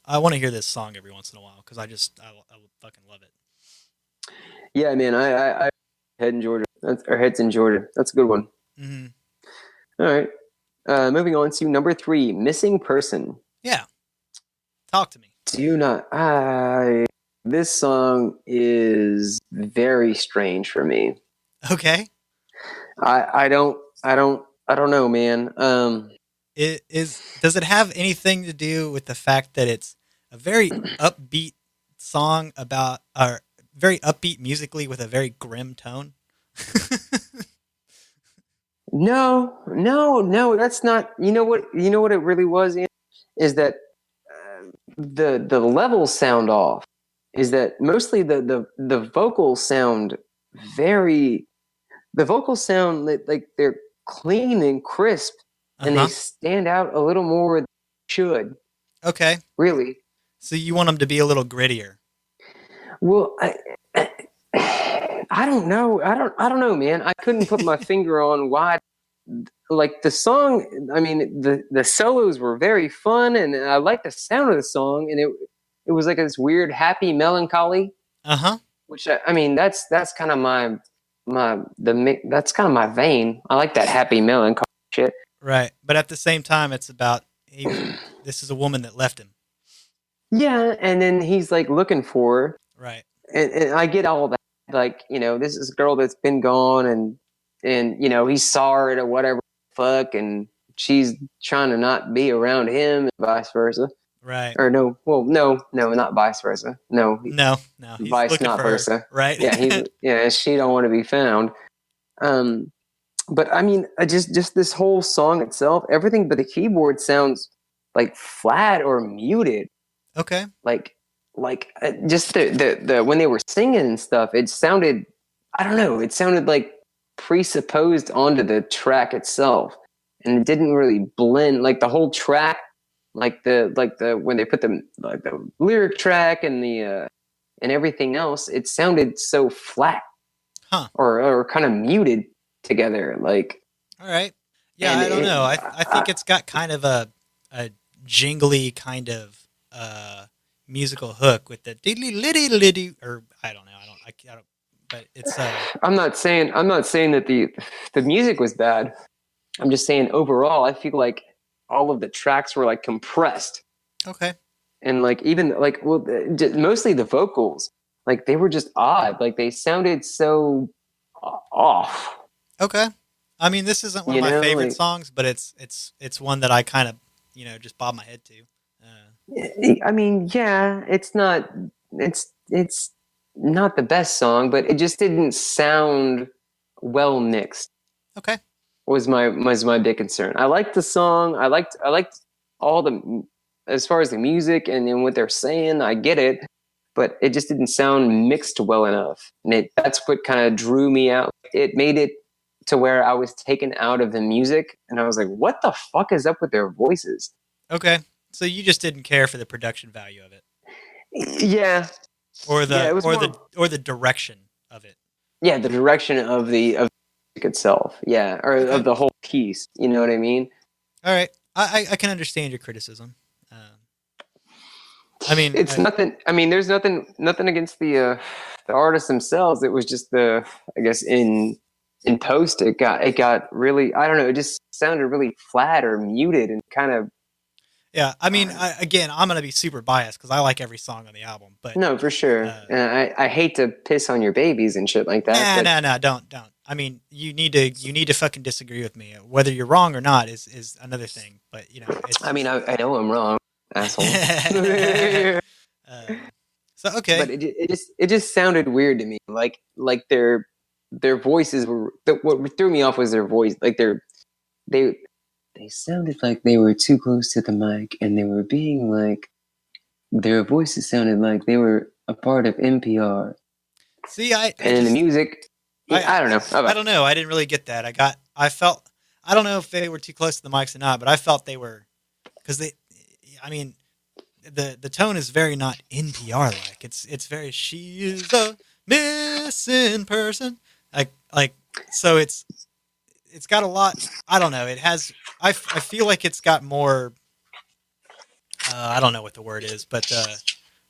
Speaker 1: I want to hear this song every once in a while because I fucking love it.
Speaker 2: Yeah, man, I Heads in Georgia. That's a good one.
Speaker 1: Mm-hmm.
Speaker 2: All right, moving on to number 3, Missing Person.
Speaker 1: Yeah, talk to me.
Speaker 2: This song is very strange for me.
Speaker 1: Okay.
Speaker 2: I don't know, man.
Speaker 1: Does it have anything to do with the fact that it's a very upbeat song about, or very upbeat musically with a very grim tone?
Speaker 2: No, that's not. You know what it really was, Ian? Is that the levels sound off. Is that mostly the vocals sound very. The vocals sound like they're clean and crisp. And they stand out a little more than they should.
Speaker 1: Okay.
Speaker 2: Really.
Speaker 1: So you want them to be a little grittier.
Speaker 2: Well, I don't know. I don't know, man. I couldn't put my finger on why. Like the song, I mean, the solos were very fun, and I liked the sound of the song, and it was like this weird, happy melancholy.
Speaker 1: Uh-huh.
Speaker 2: Which I mean, that's kind of that's kind of my vein. I like that happy melancholy shit.
Speaker 1: Right. But at the same time, it's about this is a woman that left him.
Speaker 2: Yeah, and then he's like looking for her,
Speaker 1: Right.
Speaker 2: and I get all that. Like, you know, this is a girl that's been gone, and you know, he's sorry to whatever fuck, and she's trying to not be around him, and vice versa.
Speaker 1: Right.
Speaker 2: Or no, well, no, not vice versa. No,
Speaker 1: No. He's
Speaker 2: vice
Speaker 1: looking
Speaker 2: not
Speaker 1: for
Speaker 2: versa.
Speaker 1: her. Right.
Speaker 2: Yeah, she don't want to be found. But I mean, just this whole song itself, everything but the keyboard sounds like flat or muted.
Speaker 1: Okay.
Speaker 2: Like just the when they were singing and stuff, it sounded, I don't know, it sounded like presupposed onto the track itself, and it didn't really blend. Like the whole track, like the when they put the like the lyric track and the and everything else, it sounded so flat,
Speaker 1: Huh.
Speaker 2: or kind of muted together. Like,
Speaker 1: all right. Yeah, I don't know. I think it's got kind of a jingly kind of musical hook with the diddly or I don't know. I don't. But it's.
Speaker 2: I'm not saying that the music was bad. I'm just saying overall, I feel like all of the tracks were like compressed.
Speaker 1: Okay.
Speaker 2: And like even like, well, mostly the vocals, like they were just odd. Like they sounded so off.
Speaker 1: Okay. I mean, this isn't one of my favorite songs, but it's one that I kind of just bob my head to.
Speaker 2: I mean, yeah, it's not the best song, but it just didn't sound well mixed.
Speaker 1: Okay.
Speaker 2: Was my big concern. I liked the song. I liked all the, as far as the music and what they're saying. I get it, but it just didn't sound mixed well enough, and that's what kind of drew me out. It made it to where I was taken out of the music, and I was like, "What the fuck is up with their voices?"
Speaker 1: Okay, so you just didn't care for the production value of it.
Speaker 2: Yeah.
Speaker 1: Or the direction of it.
Speaker 2: Yeah, the direction of the music itself. Yeah, or okay. Of the whole piece. You know what I mean?
Speaker 1: All right, I can understand your criticism. I mean,
Speaker 2: it's nothing. I mean, there's nothing against the artists themselves. It was just I guess in post, it got really, I don't know. It just sounded really flat or muted and kind of.
Speaker 1: Yeah, I mean, again, I'm gonna be super biased because I like every song on the album. But
Speaker 2: no, for sure, I hate to piss on your babies and shit like that.
Speaker 1: No, don't. I mean, you need to fucking disagree with me. Whether you're wrong or not is another thing. But
Speaker 2: I mean, I know I'm wrong, asshole.
Speaker 1: So okay,
Speaker 2: but it just sounded weird to me. Like their voices were. What threw me off was their voice. Like they sounded like they were too close to the mic, and they were being like, their voices sounded like they were a part of NPR.
Speaker 1: See,
Speaker 2: and in the music, I don't know.
Speaker 1: I don't know. I didn't really get that. I felt, I don't know if they were too close to the mics or not, but I felt they were, because I mean, the tone is very not NPR like. It's very, she is a missing person. Like so it's got a lot. I don't know. It has. I feel like it's got more. I don't know what the word is, but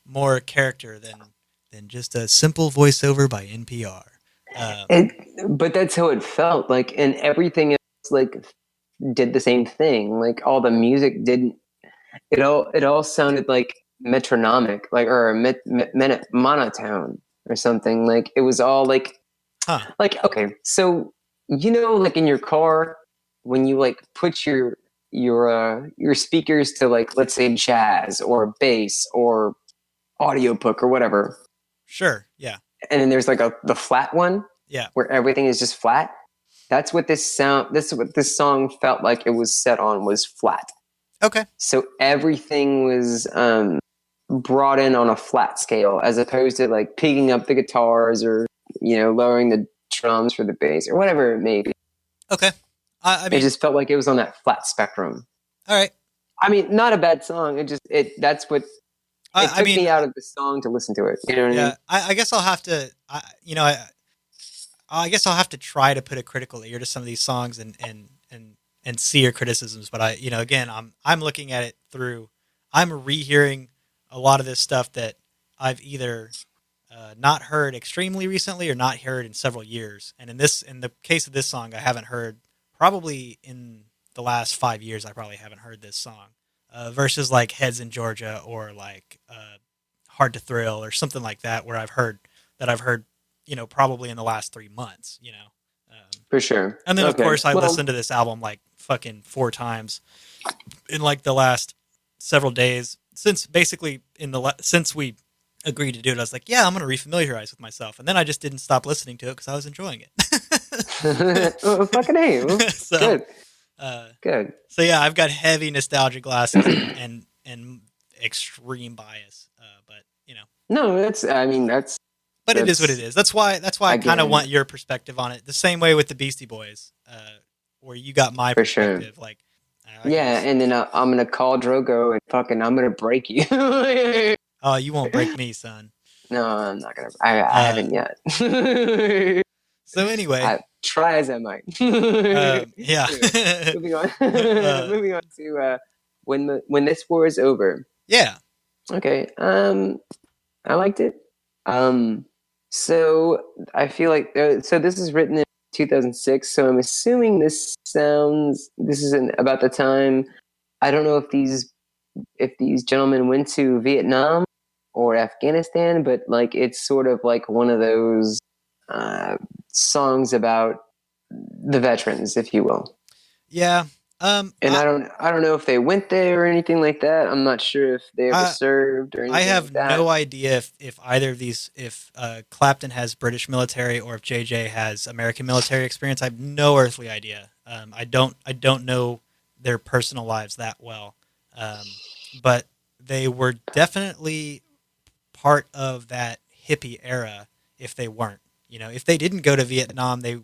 Speaker 1: more character than just a simple voiceover by NPR.
Speaker 2: But that's how it felt. Like, and everything else like did the same thing. Like all the music didn't. It all sounded like metronomic, like or monotone or something. Like it was all like.
Speaker 1: Huh.
Speaker 2: Like, okay, so. Like in your car, when you like put your speakers to like, let's say jazz or bass or audiobook or whatever.
Speaker 1: Sure. Yeah.
Speaker 2: And then there's like the flat one.
Speaker 1: Yeah.
Speaker 2: Where everything is just flat. That's what this song felt like. It was set on was flat.
Speaker 1: Okay.
Speaker 2: So everything was brought in on a flat scale, as opposed to like picking up the guitars or lowering the drums for the bass or whatever it may be.
Speaker 1: Okay. I mean,
Speaker 2: it just felt like it was on that flat spectrum.
Speaker 1: All right.
Speaker 2: I mean, not a bad song. That's what it
Speaker 1: I
Speaker 2: took
Speaker 1: mean,
Speaker 2: me out of the song to listen to it. You know what I
Speaker 1: yeah,
Speaker 2: mean?
Speaker 1: I guess I'll have to, I guess I'll have to try to put a critical ear to some of these songs and see your criticisms. But again, I'm looking at it through, I'm rehearing a lot of this stuff that I've either not heard extremely recently or not heard in several years. And in the case of this song, I haven't heard probably in the last 5 years. I probably haven't heard this song versus like Heads in Georgia or like Hard to Thrill or something like that, where I've heard, probably in the last 3 months,
Speaker 2: For sure.
Speaker 1: and then of
Speaker 2: Okay.
Speaker 1: course I
Speaker 2: Well,
Speaker 1: listened to this album like fucking 4 times in like the last several days since basically since we agreed to do it. I was like, yeah, I'm gonna refamiliarize with myself, and then I just didn't stop listening to it because I was enjoying it.
Speaker 2: oh, fucking A. Well,
Speaker 1: so,
Speaker 2: good.
Speaker 1: uh,
Speaker 2: Good.
Speaker 1: so yeah, I've got heavy nostalgia glasses and extreme bias, but
Speaker 2: No, I mean,
Speaker 1: but it is what it
Speaker 2: that's,
Speaker 1: is. That's why I kind of
Speaker 2: again,
Speaker 1: want your perspective on it. The same way with the Beastie Boys, where you got my
Speaker 2: for sure.
Speaker 1: perspective. Like, I can
Speaker 2: Yeah,
Speaker 1: just,
Speaker 2: and then I'm gonna call Drogo and I'm gonna break you. No,
Speaker 1: oh, you won't break me, son.
Speaker 2: I'm not gonna. I
Speaker 1: Uh,
Speaker 2: haven't yet.
Speaker 1: so anyway,
Speaker 2: I try as I might. Anyway,
Speaker 1: yeah,
Speaker 2: moving on.
Speaker 1: uh,
Speaker 2: Moving on to when this war is over.
Speaker 1: yeah,
Speaker 2: Okay. I liked it. Um, so I feel like so this is written in 2006. So I'm assuming this is about the time. I don't know if these gentlemen went to Vietnam or Afghanistan, but like it's sort of like one of those uh, songs about the veterans, if you will.
Speaker 1: yeah.
Speaker 2: And I don't know if they went there or anything like that. I'm not sure if they ever
Speaker 1: I
Speaker 2: served or
Speaker 1: I
Speaker 2: anything
Speaker 1: have
Speaker 2: like that.
Speaker 1: no idea if either of these, if Clapton has British military or if JJ has American military experience. I have no earthly idea. I don't know their personal lives that well, um, but they were definitely part of that hippie era. If they weren't, if they didn't go to Vietnam, they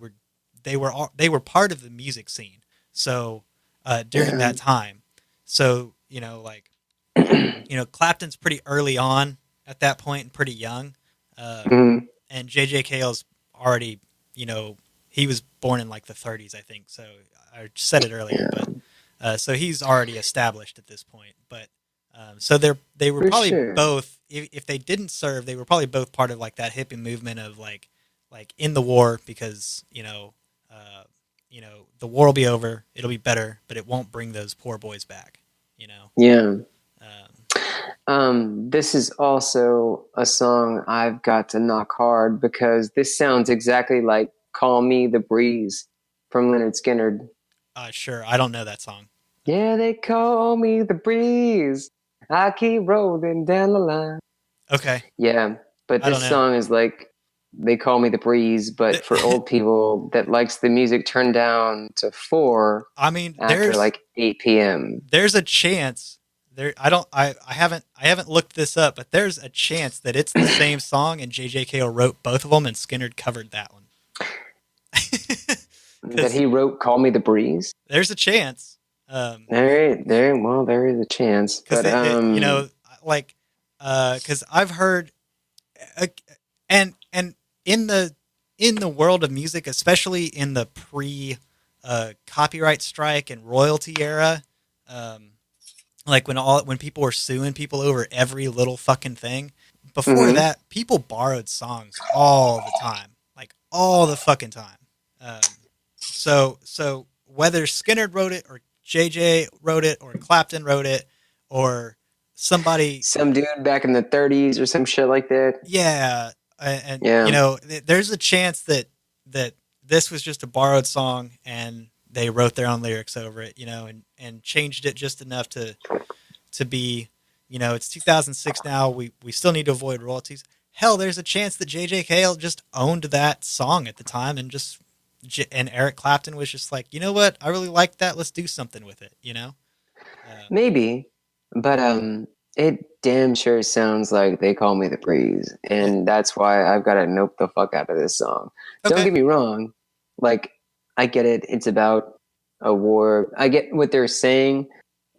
Speaker 1: were part of the music scene. So during
Speaker 2: Yeah.
Speaker 1: that time, so like Clapton's pretty early on at that point and pretty young.
Speaker 2: Mhm.
Speaker 1: And JJ Cale's already, he was born in like the 30s, I think. So I said it earlier,
Speaker 2: Yeah,
Speaker 1: but so he's already established at this point. But so they were
Speaker 2: for
Speaker 1: probably
Speaker 2: sure.
Speaker 1: both, if they didn't serve, they were probably both part of like that hippie movement of like in the war because the war will be over, it'll be better, but it won't bring those poor boys back. You know.
Speaker 2: Yeah.
Speaker 1: Um,
Speaker 2: This is also a song I've got to knock hard because this sounds exactly like "Call Me the Breeze" from Leonard Skinner.
Speaker 1: sure, I don't know that song.
Speaker 2: Yeah, they call me the breeze. I keep rolling down the line.
Speaker 1: Okay,
Speaker 2: Yeah, but
Speaker 1: I don't
Speaker 2: this
Speaker 1: know.
Speaker 2: song is like they call me the breeze, but for old people that likes the music turned down to 4
Speaker 1: I mean,
Speaker 2: after like 8 p.m.
Speaker 1: there's a chance there. I haven't looked this up, but there's a chance that it's the same song and JJ Cale wrote both of them and Skinner covered that one.
Speaker 2: That
Speaker 1: Because
Speaker 2: he wrote "Call Me the Breeze."
Speaker 1: there's a chance.
Speaker 2: Well, there is a chance,
Speaker 1: Because
Speaker 2: but
Speaker 1: like, because I've heard, uh, and in the world of music, especially in the pre copyright strike and royalty era, um, like when people were suing people over every little fucking thing. Before
Speaker 2: mhm.
Speaker 1: that, people borrowed songs all the time, like all the fucking time. Um, so whether Skinner wrote it or JJ wrote it or Clapton wrote it or somebody,
Speaker 2: Some dude back in the 30s or some shit like that.
Speaker 1: yeah, and
Speaker 2: Yeah,
Speaker 1: there's a chance that this was just a borrowed song and they wrote their own lyrics over it, and changed it just enough to be, it's 2006 now. We still need to avoid royalties. Hell, there's a chance that JJ Cale just owned that song at the time and and Eric Clapton was just like, you know what, I really like that. Let's do something with it.
Speaker 2: maybe, but it damn sure sounds like they call me the breeze,
Speaker 1: Yeah.
Speaker 2: and that's why I've got to nope the fuck out of this song. Don't
Speaker 1: Okay.
Speaker 2: get me wrong, like I get it. It's about a war. I get what they're saying,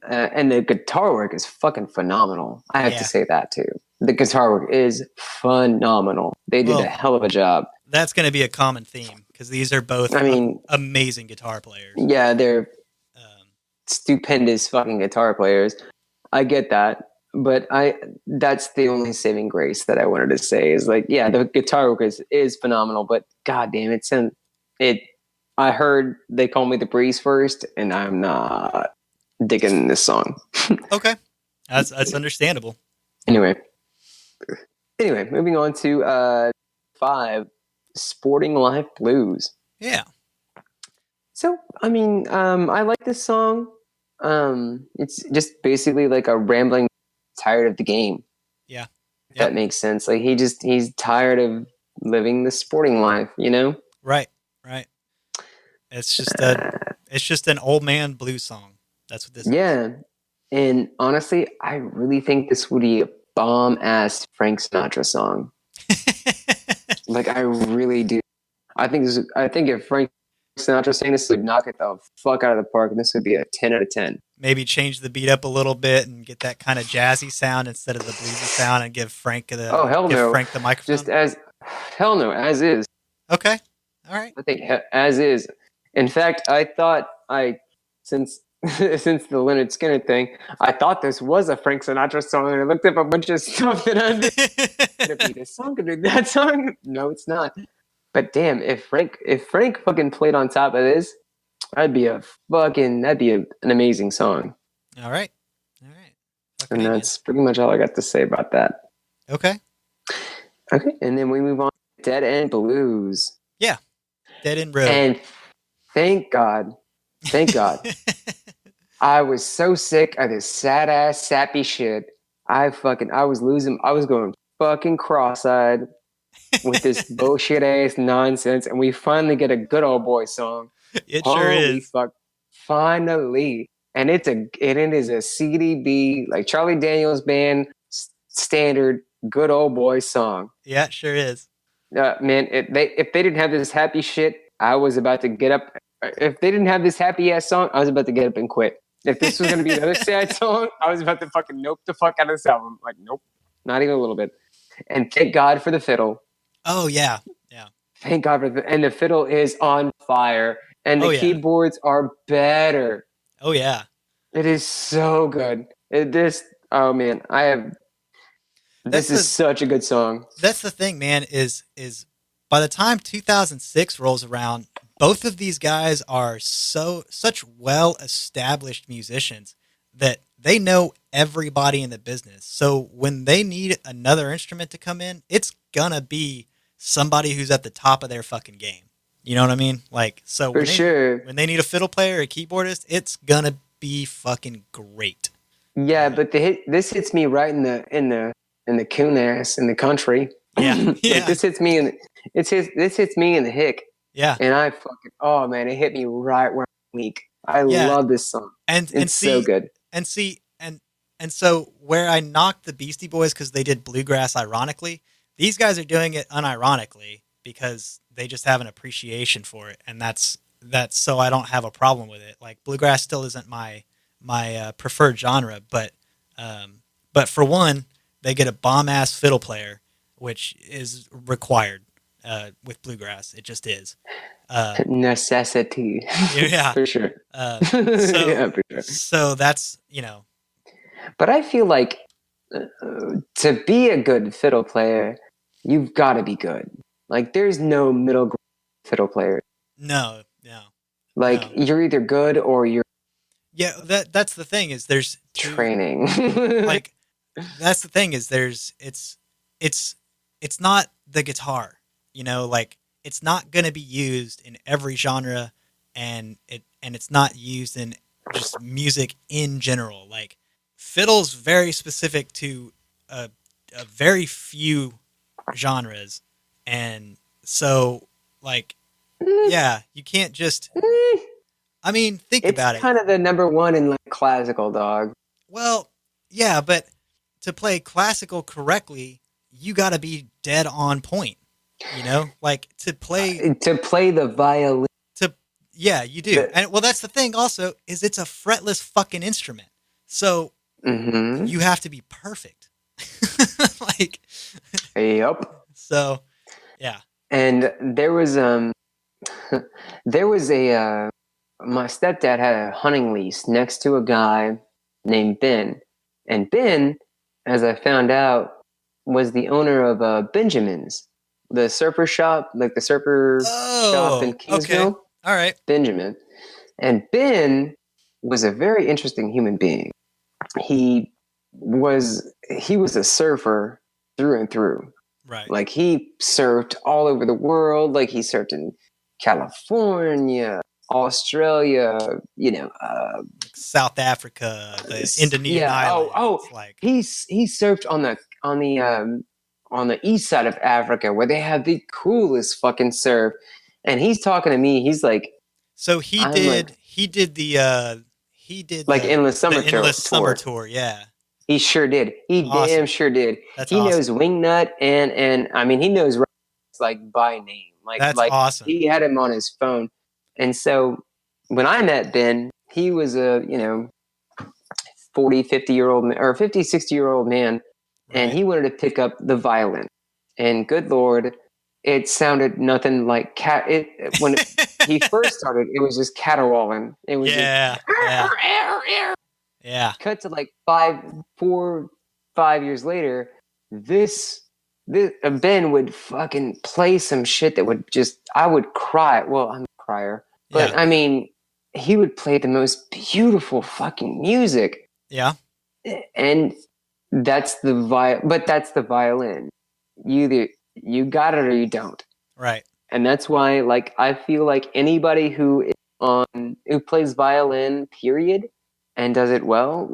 Speaker 2: And the guitar work is fucking phenomenal. I have to
Speaker 1: Yeah.
Speaker 2: say that too. The guitar work is phenomenal. They did a
Speaker 1: Well,
Speaker 2: hell of a job.
Speaker 1: that's going to be a common theme because these are both
Speaker 2: I mean,
Speaker 1: amazing guitar players.
Speaker 2: yeah, they're
Speaker 1: Um,
Speaker 2: stupendous fucking guitar players. I get that. But that's the only saving grace that I wanted to say is like, yeah, the guitar work is phenomenal, but god damn it I heard They Call Me the Breeze first, and I'm not digging this song.
Speaker 1: okay, that's understandable.
Speaker 2: Anyway, moving on to 5, Sporting Life Blues.
Speaker 1: Yeah,
Speaker 2: So, I mean, I like this song. It's just basically like a rambling, tired of the game.
Speaker 1: yeah,
Speaker 2: If that makes sense. Like he's tired of living the sporting life, you know?
Speaker 1: right. It's just an old man blues song. That's what this is.
Speaker 2: Yeah. And honestly, I really think this would be a bomb ass Frank Sinatra song. Like I really do. I think if Frank Sinatra sang this, would knock it the fuck out of the park, and this would be a 10 out of 10.
Speaker 1: Maybe change the beat up a little bit and get that kind of jazzy sound instead of the bluesy sound, and give Frank Frank the microphone.
Speaker 2: Just as hell no, as is.
Speaker 1: Okay, all right.
Speaker 2: I think as is. In fact, I thought since since the Leonard Skinner thing, I thought this was a Frank Sinatra song, and I looked up a bunch of stuff that I did. Could it be this song? Could it be that song? No, it's not. But damn, if Frank fucking played on top of this, that'd be an amazing song.
Speaker 1: All right.
Speaker 2: And that's pretty much all I got to say about that.
Speaker 1: Okay,
Speaker 2: and then we move on to Dead End Blues.
Speaker 1: Yeah, Dead End Road.
Speaker 2: And thank God. I was so sick of this sad ass sappy shit. I was going fucking cross-eyed with this bullshit ass nonsense, and we finally get a good old boy song.
Speaker 1: It sure is.
Speaker 2: Fuck. Finally. And it is a CDB, like Charlie Daniels Band standard good old boy song.
Speaker 1: Yeah, it sure is.
Speaker 2: Man, if they didn't have this happy shit, I was about to get up. If they didn't have this happy ass song, I was about to get up and quit. If this was going to be another sad song, I was about to fucking nope the fuck out of this album. Like, nope, not even a little bit. And thank God for the fiddle.
Speaker 1: Oh, yeah.
Speaker 2: Thank God and the fiddle is on fire. And the keyboards are better.
Speaker 1: Oh, yeah.
Speaker 2: It is so good. This is such a good song.
Speaker 1: That's the thing, man, is by the time 2006 rolls around, both of these guys are such well-established musicians that they know everybody in the business. So when they need another instrument to come in, it's gonna be somebody who's at the top of their fucking game. You know what I mean? Like, so when they need a fiddle player, a keyboardist, it's gonna be fucking great.
Speaker 2: Yeah, but this hits me right in the coon ass in the country.
Speaker 1: Yeah,
Speaker 2: Like, this hits me in the hick.
Speaker 1: Yeah,
Speaker 2: and I man, it hit me right where I'm weak. I love this song, and it's so good.
Speaker 1: And so where I knocked the Beastie Boys because they did bluegrass ironically, these guys are doing it unironically because they just have an appreciation for it, and that's so I don't have a problem with it. Like, bluegrass still isn't my preferred genre, but for one, they get a bomb ass fiddle player, which is required with bluegrass. It just is
Speaker 2: necessity.
Speaker 1: Yeah,
Speaker 2: for sure.
Speaker 1: For sure. So that's
Speaker 2: But I feel like to be a good fiddle player, you've got to be good. Like, there's no middle ground fiddle player.
Speaker 1: No.
Speaker 2: Like, you're either good or you're...
Speaker 1: Yeah, that's the thing is there's...
Speaker 2: training.
Speaker 1: Like, that's the thing is it's not the guitar, like, it's not going to be used in every genre, and it's not used in just music in general. Like, fiddle's very specific to a very few genres, and so, like, yeah, you can't just... I mean, think about it.
Speaker 2: It's kind of the number one in, like, classical, dog.
Speaker 1: Well, yeah, but to play classical correctly, you got to be dead on point. Like, to play
Speaker 2: the violin.
Speaker 1: Yeah, you do. And well, that's the thing also, is it's a fretless fucking instrument. So
Speaker 2: Mm-hmm.
Speaker 1: you have to be perfect. Like,
Speaker 2: Yep.
Speaker 1: so yeah.
Speaker 2: And there was there was a my stepdad had a hunting lease next to a guy named Ben, and Ben, as I found out, was the owner of Benjamin's, the surfer shop, like the surfer shop in
Speaker 1: Oh, okay.
Speaker 2: Kingsville.
Speaker 1: All right.
Speaker 2: Benjamin, and Ben was a very interesting human being. He he was a surfer through and through.
Speaker 1: Right.
Speaker 2: Like he surfed all over the world. Like he surfed in California, Australia,
Speaker 1: South Africa, the Indonesian
Speaker 2: yeah.
Speaker 1: islands, like
Speaker 2: He surfed on the east side of Africa where they have the coolest fucking surf. And he's talking to me. He's like,
Speaker 1: so
Speaker 2: I'm like
Speaker 1: he did
Speaker 2: like endless summer
Speaker 1: the endless summer
Speaker 2: tour.
Speaker 1: tour, yeah.
Speaker 2: He sure did. He
Speaker 1: Awesome.
Speaker 2: damn sure did.
Speaker 1: That's
Speaker 2: He
Speaker 1: awesome.
Speaker 2: knows Wingnut and I mean he knows like by name.
Speaker 1: That's
Speaker 2: like
Speaker 1: awesome.
Speaker 2: he had him on his phone. And so when I met Ben, he was a 40, 50-year-old or 50, 60-year-old man, and
Speaker 1: Right.
Speaker 2: he wanted to pick up the violin. And good Lord, it sounded nothing like cat. When he first started, it was just caterwauling. It was
Speaker 1: yeah.
Speaker 2: just,
Speaker 1: Yeah. Yeah.
Speaker 2: cut to like 5 years later, this Ben would fucking play some shit that would just, I would cry. Well, I'm a crier, but
Speaker 1: Yeah.
Speaker 2: I mean, he would play the most beautiful fucking music.
Speaker 1: Yeah.
Speaker 2: And that's the violin. You got it or you don't.
Speaker 1: Right.
Speaker 2: And that's why, like, I feel like anybody who plays violin, period, and does it well,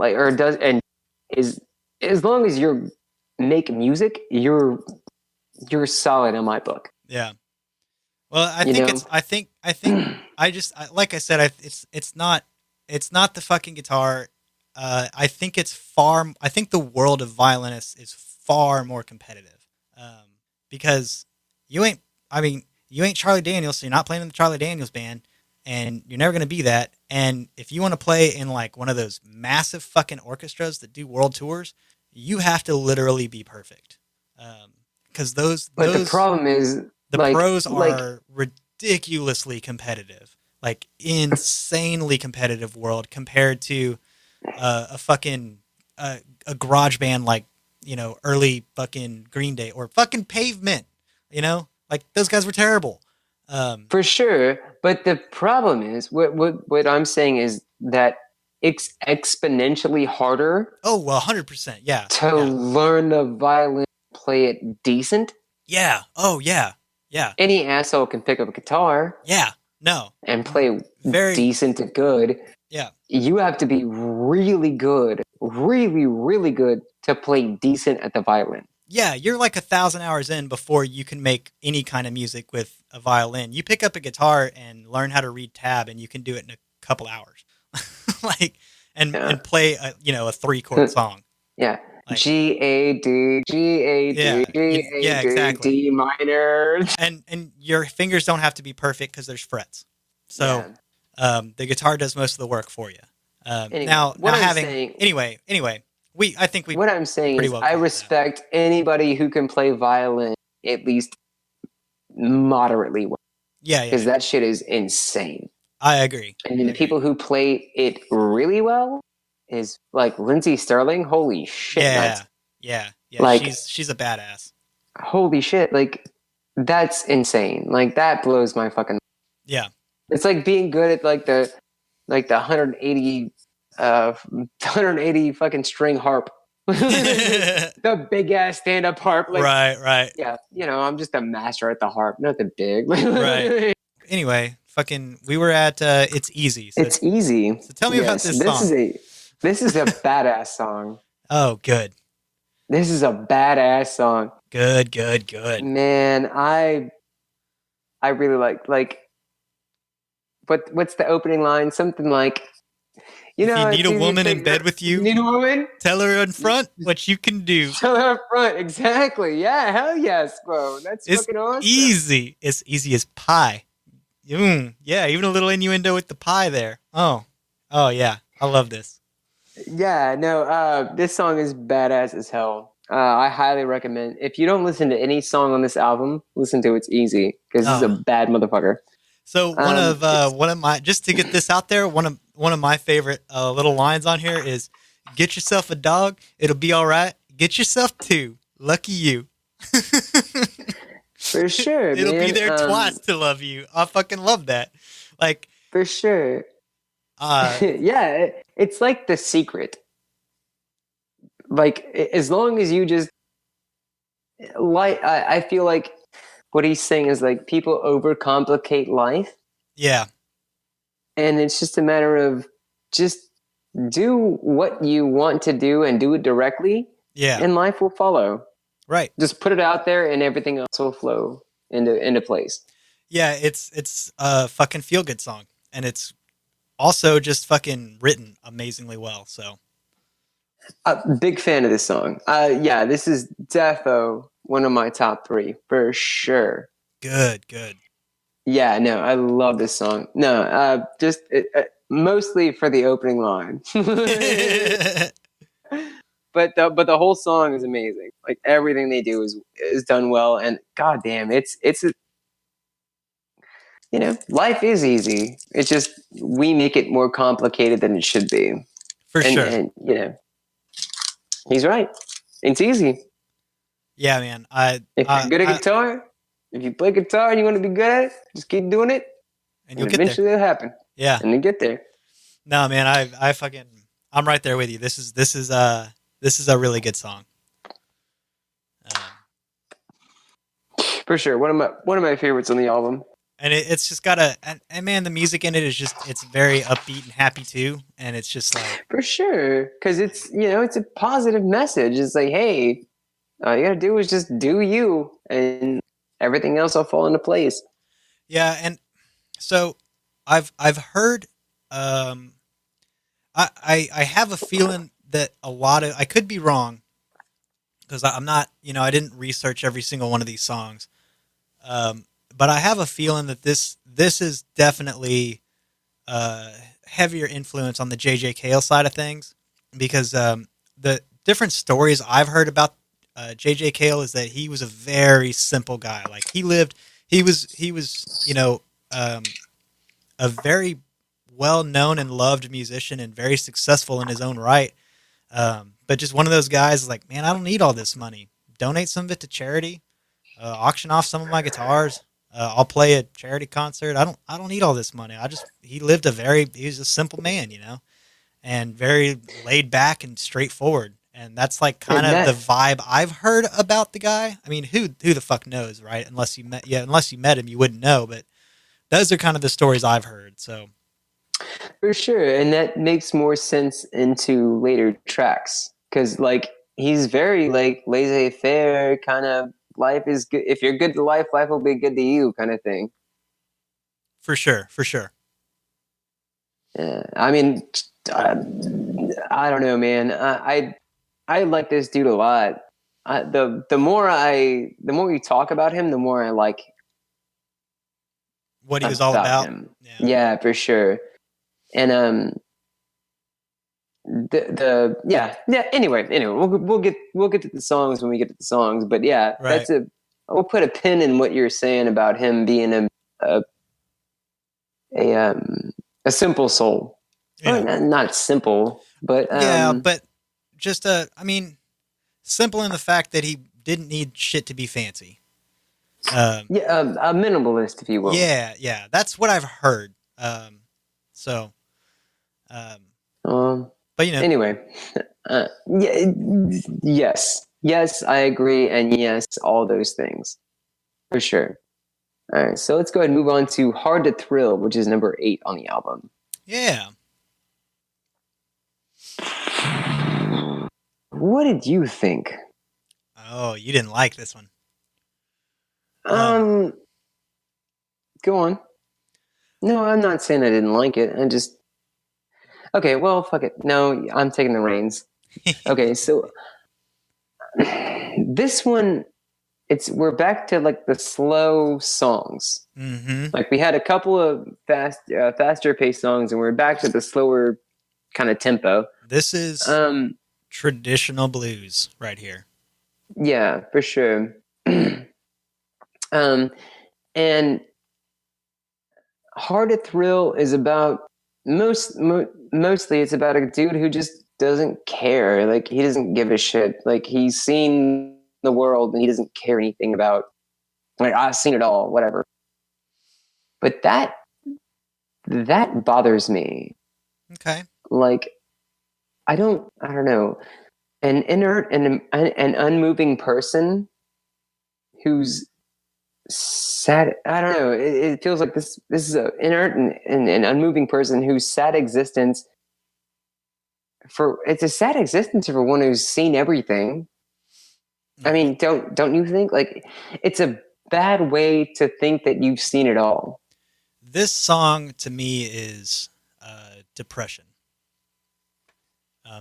Speaker 2: is, as long as you make music, you're solid in my book.
Speaker 1: Yeah. Well, I think like I said, it's not the fucking guitar. I think the world of violinists is far more competitive. Because you ain't Charlie Daniels, so you're not playing in the Charlie Daniels band, and you're never going to be that. And if you want to play in like one of those massive fucking orchestras that do world tours, you have to literally be perfect. Because
Speaker 2: the problem is
Speaker 1: the pros are ridiculously competitive, like insanely competitive world compared to a fucking a garage band like early fucking Green Day or fucking Pavement. Like those guys were terrible.
Speaker 2: For sure, but the problem is what I'm saying is that it's exponentially harder.
Speaker 1: Oh well, 100%. Yeah.
Speaker 2: To learn the violin, play it decent.
Speaker 1: Yeah. Oh yeah. Yeah.
Speaker 2: Any asshole can pick up a guitar.
Speaker 1: Yeah. No.
Speaker 2: And play decent to good.
Speaker 1: Yeah.
Speaker 2: You have to be really good, really, really good to play decent at the violin.
Speaker 1: Yeah, you're like 1,000 hours in before you can make any kind of music with a violin. You pick up a guitar and learn how to read tab, and you can do it in a couple hours, and play a 3-chord song.
Speaker 2: Yeah, like, G-A-D, G-A-D, G-A-D,
Speaker 1: exactly.
Speaker 2: D minor.
Speaker 1: And your fingers don't have to be perfect because there's frets. So the guitar does most of the work for you. Anyway, what
Speaker 2: I'm saying is
Speaker 1: well
Speaker 2: I respect anybody who can play violin at least moderately well.
Speaker 1: Yeah,
Speaker 2: because that shit is insane.
Speaker 1: I agree.
Speaker 2: And then the people who play it really well is like Lindsey Sterling. Holy shit!
Speaker 1: Yeah.
Speaker 2: Like,
Speaker 1: she's a badass.
Speaker 2: Holy shit! Like that's insane. Like that blows my fucking.
Speaker 1: Yeah.
Speaker 2: It's like being good at like the 180 fucking string harp. The big ass stand up harp. Like,
Speaker 1: right.
Speaker 2: Yeah, I'm just a master at the harp, not the big.
Speaker 1: Right. Anyway, we were at It's Easy. So
Speaker 2: it's easy.
Speaker 1: So tell me about this song.
Speaker 2: This is a badass song.
Speaker 1: Oh, good.
Speaker 2: This is a badass song.
Speaker 1: Good.
Speaker 2: Man, I really like what's the opening line? Something like,
Speaker 1: if you need a woman in bed with you,
Speaker 2: need a woman?
Speaker 1: Tell her in front what you can do.
Speaker 2: Tell her in front, exactly. Yeah, hell yes, bro. That's fucking awesome.
Speaker 1: Easy. It's easy as pie. Yeah, even a little innuendo with the pie there. Oh yeah. I love this.
Speaker 2: Yeah, no, this song is badass as hell. I highly recommend. If you don't listen to any song on this album, listen to It's Easy because this is a
Speaker 1: Oh,
Speaker 2: bad motherfucker.
Speaker 1: so
Speaker 2: It's
Speaker 1: one of my just to get this out there, one of my favorite little lines on here is, "Get yourself a dog, it'll be all right. Get yourself two, lucky you."
Speaker 2: for sure,
Speaker 1: It'll be
Speaker 2: man.
Speaker 1: there twice to love you. I fucking love that. Like,
Speaker 2: For sure.
Speaker 1: uh,
Speaker 2: Yeah, it's like The Secret. Like as long as you just like, I feel like what he's saying is like people overcomplicate life,
Speaker 1: yeah,
Speaker 2: and it's just a matter of just do what you want to do and do it directly,
Speaker 1: yeah,
Speaker 2: and life will follow.
Speaker 1: right.
Speaker 2: Just put it out there, and everything else will flow into place.
Speaker 1: Yeah, it's a fucking feel good song, and it's also just fucking written amazingly well. So
Speaker 2: Big fan of this song. Yeah, this is defo one of my top three for sure.
Speaker 1: good, good.
Speaker 2: Yeah, no, I love this song. No, just mostly for the opening line, but the whole song is amazing. Like everything they do is done well, and goddamn, it's a, life is easy. It's just we make it more complicated than it should be,
Speaker 1: For
Speaker 2: and
Speaker 1: sure.
Speaker 2: and he's right. It's easy.
Speaker 1: Yeah, man.
Speaker 2: If you're good at guitar, if you play guitar and you want to be good at it, just keep doing it,
Speaker 1: and you'll
Speaker 2: and
Speaker 1: get there.
Speaker 2: eventually it'll happen.
Speaker 1: Yeah.
Speaker 2: And you get there.
Speaker 1: No, man. I fucking I'm right there with you. This is a really good song. Um,
Speaker 2: For sure. One of my favorites on the album.
Speaker 1: and it's just got and man, the music in it is just it's very upbeat and happy too, and it's just like
Speaker 2: For sure. Because it's a positive message. It's like, hey, all you gotta do is just do you, and everything else will fall into place.
Speaker 1: yeah, and so I've heard I have a feeling that a lot of I could be wrong because I'm not I didn't research every single one of these songs, but I have a feeling that this is definitely heavier influence on the J.J. Cale side of things because the different stories I've heard about J.J. Cale is that he was a very simple guy. Like he was a very well known and loved musician and very successful in his own right. But just one of those guys like, man, I don't need all this money. Donate some of it to charity. Auction off some of my guitars. I'll play a charity concert. I don't need all this money. He was a simple man, and very laid back and straightforward. And that's like kind of the vibe I've heard about the guy. I mean, who the fuck knows, right? Unless you met him, you wouldn't know. But those are kind of the stories I've heard. So
Speaker 2: For sure. And that makes more sense into later tracks. Because, like, he's very, like, laissez faire, kind of life is good. If you're good to life, life will be good to you, kind of thing.
Speaker 1: for sure, for sure.
Speaker 2: Yeah. I mean, uh, I don't know, man. I like this dude a lot. The more you talk about him, the more I like
Speaker 1: What he was all about.
Speaker 2: him.
Speaker 1: Yeah.
Speaker 2: Yeah, for sure. And Anyway, we'll get to the songs when we get to the songs. But yeah,
Speaker 1: Right.
Speaker 2: we'll put a pin in what you're saying about him being a a, a simple soul.
Speaker 1: Yeah.
Speaker 2: Well, not simple, but
Speaker 1: Yeah, but just I mean, simple in the fact that he didn't need shit to be fancy.
Speaker 2: a minimalist, if you will.
Speaker 1: Yeah, that's what I've heard. So, but
Speaker 2: Anyway, yeah, yes, I agree, and yes, all those things for sure. All right, so let's go ahead and move on to "Hard to Thrill," which is number 8 on the album.
Speaker 1: yeah.
Speaker 2: What did you think?
Speaker 1: Oh, you didn't like this one.
Speaker 2: Go on. No, I'm not saying I didn't like it. I just okay. Well, fuck it. No, I'm taking the reins. Okay, so this one, we're back to like the slow songs.
Speaker 1: Mm-hmm.
Speaker 2: Like we had a couple of faster paced songs, and we're back to the slower kind of tempo.
Speaker 1: This is
Speaker 2: Um,
Speaker 1: traditional blues right here.
Speaker 2: yeah, for sure. um, and Hard to Thrill is about mostly it's about a dude who just doesn't care. Like he doesn't give a shit. Like he's seen the world and he doesn't care anything about. Like I've seen it all, whatever. But that bothers me.
Speaker 1: Okay.
Speaker 2: Like I don't know. An inert and an unmoving person who's sad. I don't know. It feels like this is an inert and unmoving person whose sad existence it's a sad existence for one who's seen everything. I mean, don't you think like it's a bad way to think that you've seen it all?
Speaker 1: This song to me is depression.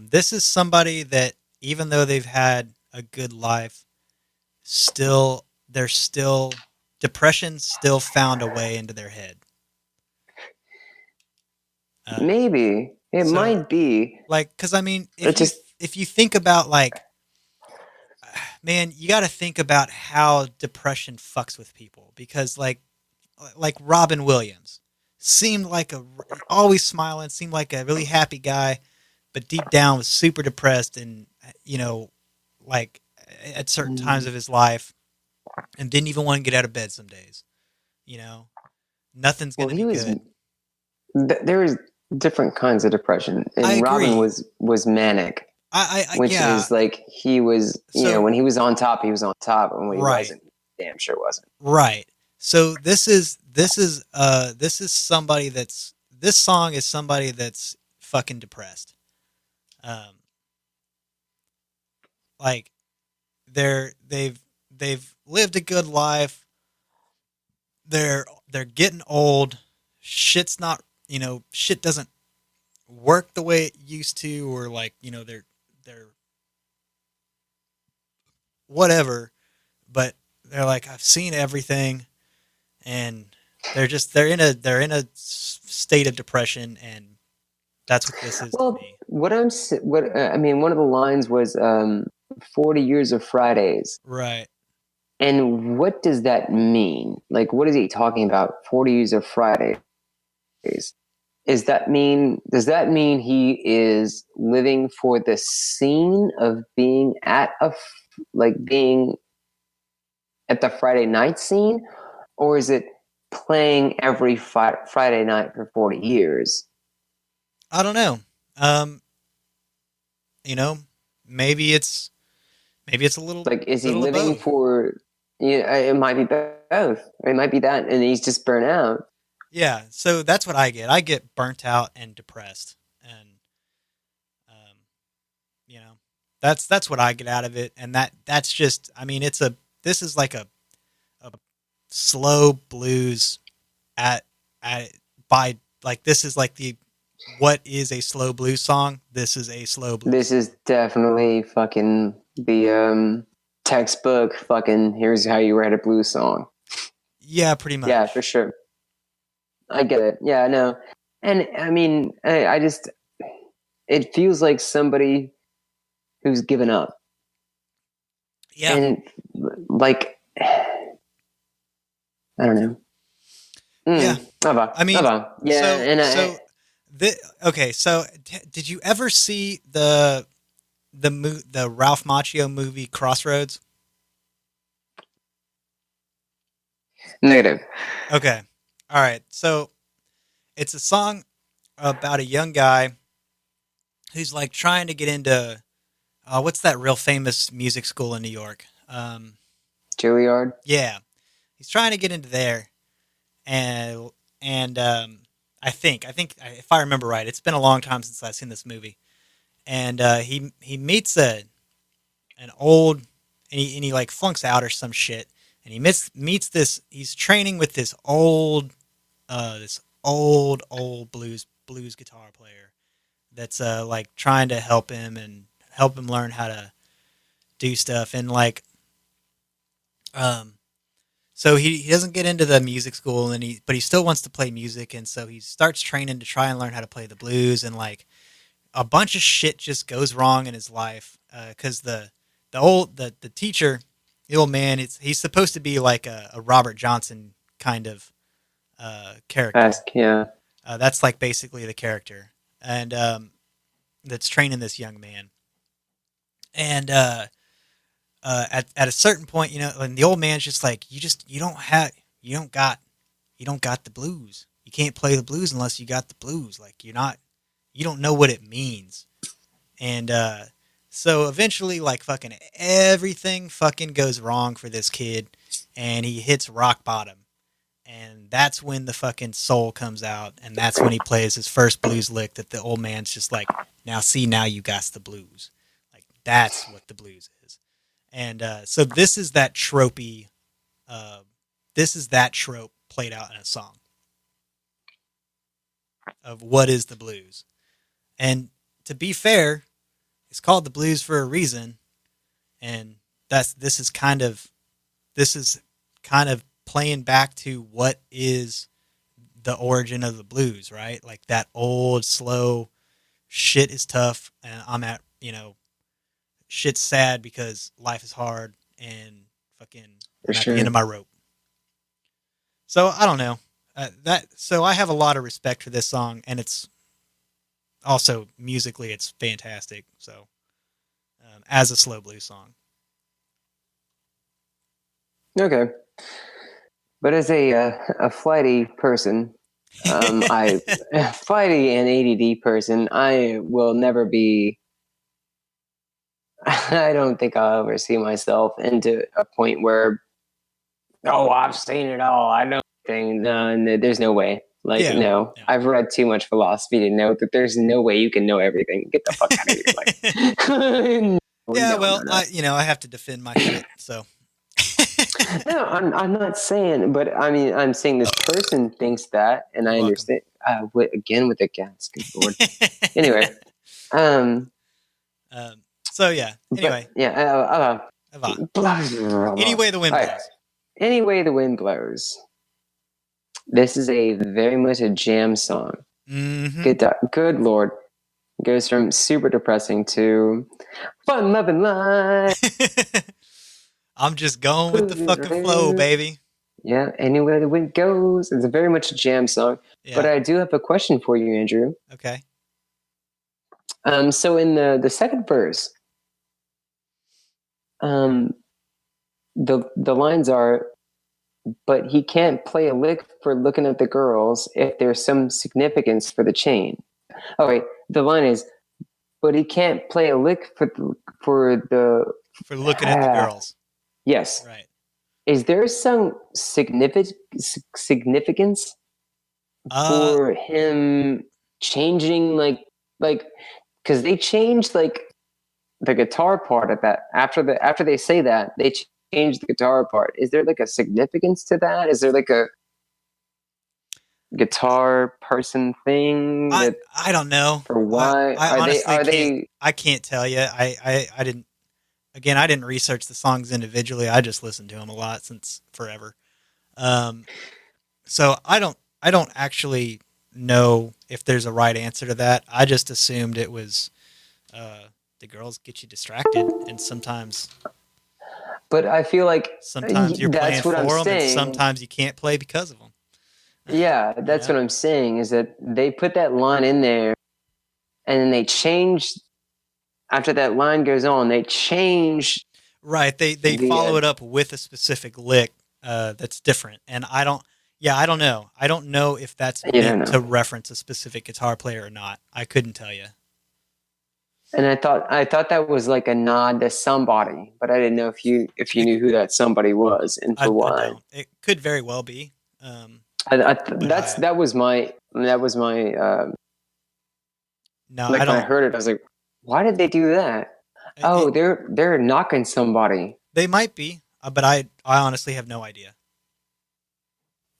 Speaker 1: This is somebody that, even though they've had a good life, depression still found a way into their head.
Speaker 2: Maybe it might be
Speaker 1: like, because I mean, if you think about like, man, you got to think about how depression fucks with people, because like Robin Williams seemed like always smiling, seemed like a really happy guy, but deep down was super depressed, and like at certain times of his life, and didn't even want to get out of bed some days. Nothing's gonna be good.
Speaker 2: There was different kinds of depression, and Robin was manic. Which is like he was, when he was on top, he was on top, and when he wasn't, damn sure wasn't.
Speaker 1: Right. So this song is somebody that's fucking depressed. Like they've lived a good life. They're getting old. Shit's not, shit doesn't work the way it used to, or like, they're whatever, but they're like, I've seen everything, and they're in a state of depression, and that's what this is to me.
Speaker 2: One of the lines was 40 years of Fridays.
Speaker 1: Right.
Speaker 2: And what does that mean? Like, what is he talking about? 40 years of Fridays. Does that mean he is living for the scene of being being at the Friday night scene, or is it playing every Friday night for 40 years?
Speaker 1: I don't know. Maybe it's a little,
Speaker 2: like, is he living for? It might be both. It might be that, and he's just burnt out.
Speaker 1: Yeah, so that's what I get. I get burnt out and depressed, and that's what I get out of it. And that's just, I mean, this is like a slow blues by like, this is like what is a slow blues song? This is a slow blues.
Speaker 2: This is definitely fucking the textbook fucking here's how you write a blues song.
Speaker 1: Yeah, pretty much.
Speaker 2: Yeah, for sure. I get it. Yeah, I know. And I mean, I just, it feels like somebody who's given up.
Speaker 1: Yeah.
Speaker 2: And like, I don't know.
Speaker 1: Yeah. I mean,
Speaker 2: yeah.
Speaker 1: Okay. So did you ever see the Ralph Macchio movie Crossroads?
Speaker 2: Negative.
Speaker 1: Okay. All right. So it's a song about a young guy who's like trying to get into what's that real famous music school in New York?
Speaker 2: Juilliard.
Speaker 1: Yeah, he's trying to get into there, and I think if I remember right, it's been a long time since I've seen this movie, and he meets an old, and he like flunks out or some shit, and he meets this. He's training with this old blues guitar player that's like trying to help him learn how to do stuff, and like so he doesn't get into the music school, but he still wants to play music, and so he starts training to try and learn how to play the blues, and like a bunch of shit just goes wrong in his life because the teacher, the old man, he's supposed to be like a Robert Johnson kind of character.
Speaker 2: Ask, yeah.
Speaker 1: That's like basically the character, and that's training this young man. And at a certain point, and the old man's just like, you don't got the blues. You can't play the blues unless you got the blues. Like you don't know what it means. And so eventually, like fucking everything fucking goes wrong for this kid, and he hits rock bottom. And that's when the fucking soul comes out, and that's when he plays his first blues lick that the old man's just like, now you got the blues. Like, that's what the blues is. And so this is that tropey, trope played out in a song of what is the blues. And to be fair, it's called the blues for a reason, and this is kind of playing back to what is the origin of the blues, right? Like that old, slow, shit is tough, and shit's sad because life is hard, and fucking I'm at the end of my rope. So I don't know. So I have a lot of respect for this song, and it's also musically it's fantastic. So as a slow blues song.
Speaker 2: Okay. But as a flighty person, flighty and ADD person, I will never be. I don't think I'll ever see myself into a point where, I've seen it all. I know everything. No, there's no way. No. I've read too much philosophy to know that there's no way you can know everything. Get the fuck out of here!
Speaker 1: I have to defend my shit, so.
Speaker 2: No, I'm not saying, but I mean, I'm saying this person thinks that, and I understand. Again with the gas, good lord. Anyway,
Speaker 1: so yeah. Anyway, anyway, the wind blows. Right.
Speaker 2: Anyway, the wind blows. This is very much a jam song.
Speaker 1: Mm-hmm.
Speaker 2: Good lord, it goes from super depressing to fun loving life.
Speaker 1: I'm just going with the fucking flow, baby.
Speaker 2: Yeah, anywhere the wind goes. It's very much a jam song. Yeah. But I do have a question for you, Andrew.
Speaker 1: Okay.
Speaker 2: So in the second verse, the lines are, but he can't play a lick for looking at the girls if there's some significance for the chain. Oh wait, the line is, but he can't play a lick for
Speaker 1: looking at the girls.
Speaker 2: Yes.
Speaker 1: Right.
Speaker 2: Is there some significance for him changing like because they changed like the guitar part of that after they say that they changed the guitar part? Is there like a significance to that? Is there like a guitar person thing?
Speaker 1: I don't know.
Speaker 2: For why
Speaker 1: I can't tell you. I didn't. Again, I didn't research the songs individually. I just listened to them a lot since forever. So I don't actually know if there's a right answer to that. I just assumed it was the girls get you distracted, and sometimes.
Speaker 2: But I feel like
Speaker 1: sometimes you're playing for them, and sometimes you can't play because of them.
Speaker 2: Yeah, that's what I'm saying. Is that they put that line in there, and then they changed. After that line goes on, they change.
Speaker 1: Right, they follow it up with a specific lick that's different, and I don't know. I don't know if that's meant to reference a specific guitar player or not. I couldn't tell you.
Speaker 2: And I thought that was like a nod to somebody, but I didn't know if you knew who that somebody was and for why.
Speaker 1: I don't. It could very well be.
Speaker 2: That was my.
Speaker 1: No,
Speaker 2: like when I heard it, I was like, "Why did they do that?" They're knocking somebody.
Speaker 1: They might be, but I honestly have no idea.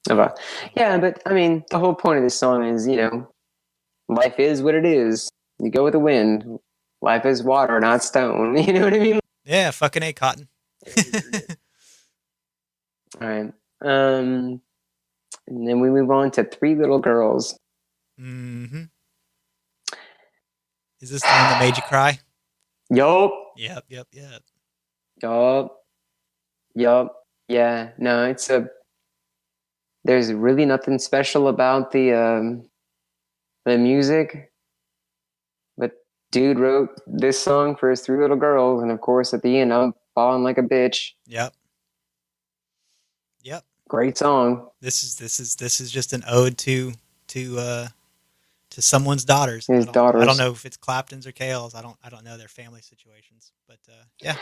Speaker 2: Yeah, but I mean, the whole point of this song is, life is what it is. You go with the wind. Life is water, not stone. You know what I mean?
Speaker 1: Yeah, fucking A, Cotton.
Speaker 2: All right. And then we move on to Three Little Girls.
Speaker 1: Mm-hmm. Is this the one that made you cry?
Speaker 2: Yup.
Speaker 1: Yep.
Speaker 2: Yup. Yup. Yeah. No, there's really nothing special about the music, but dude wrote this song for his three little girls, and of course at the end I'm falling like a bitch.
Speaker 1: Yep.
Speaker 2: Great song.
Speaker 1: This is just an ode to someone's daughters.
Speaker 2: His daughters.
Speaker 1: I don't know if it's Clapton's or Cale's. I don't know their family situations, but yeah.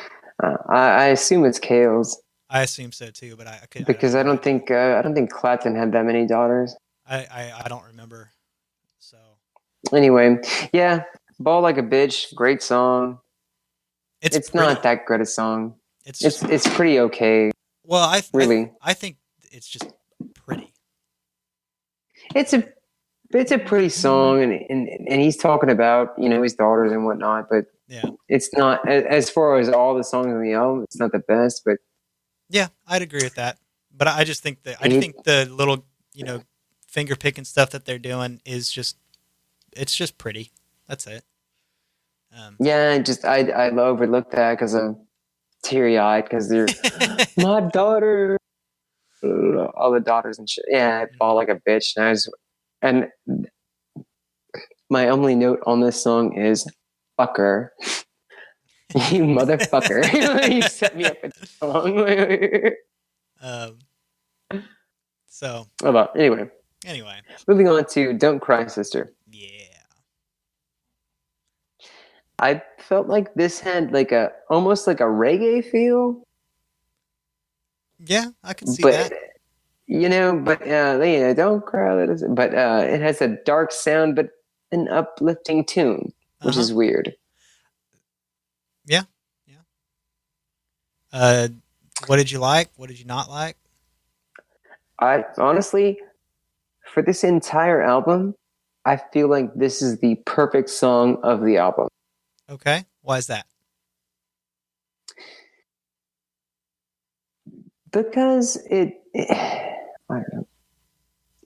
Speaker 2: I assume it's Cale's.
Speaker 1: I assume so too, but I could
Speaker 2: because I don't think Clapton had that many daughters.
Speaker 1: I don't remember. So
Speaker 2: anyway, yeah, Ball Like a Bitch, great song. It's not that good a song. It's pretty okay.
Speaker 1: Well, I think it's just pretty.
Speaker 2: It's a pretty song, and he's talking about his daughters and whatnot, but
Speaker 1: yeah,
Speaker 2: it's not as far as all the songs on the album. It's not the best, but
Speaker 1: yeah, I'd agree with that. But I just think that the little finger picking stuff that they're doing is just pretty. That's it.
Speaker 2: Yeah, I overlooked that because I'm teary eyed because they're my daughter, all the daughters and shit. Yeah, I Fall Like a Bitch, and my only note on this song is fucker. You motherfucker! You set me up with the song.
Speaker 1: So.
Speaker 2: Anyway, moving on to "Don't Cry, Sister."
Speaker 1: Yeah.
Speaker 2: I felt like this had almost like a reggae feel.
Speaker 1: Yeah, I can see that.
Speaker 2: Don't cry. But it has a dark sound, but an uplifting tune, which is weird.
Speaker 1: Yeah. What did you like? What did you not like?
Speaker 2: I honestly, for this entire album, I feel like this is the perfect song of the album.
Speaker 1: Okay. Why is that?
Speaker 2: Because I don't know.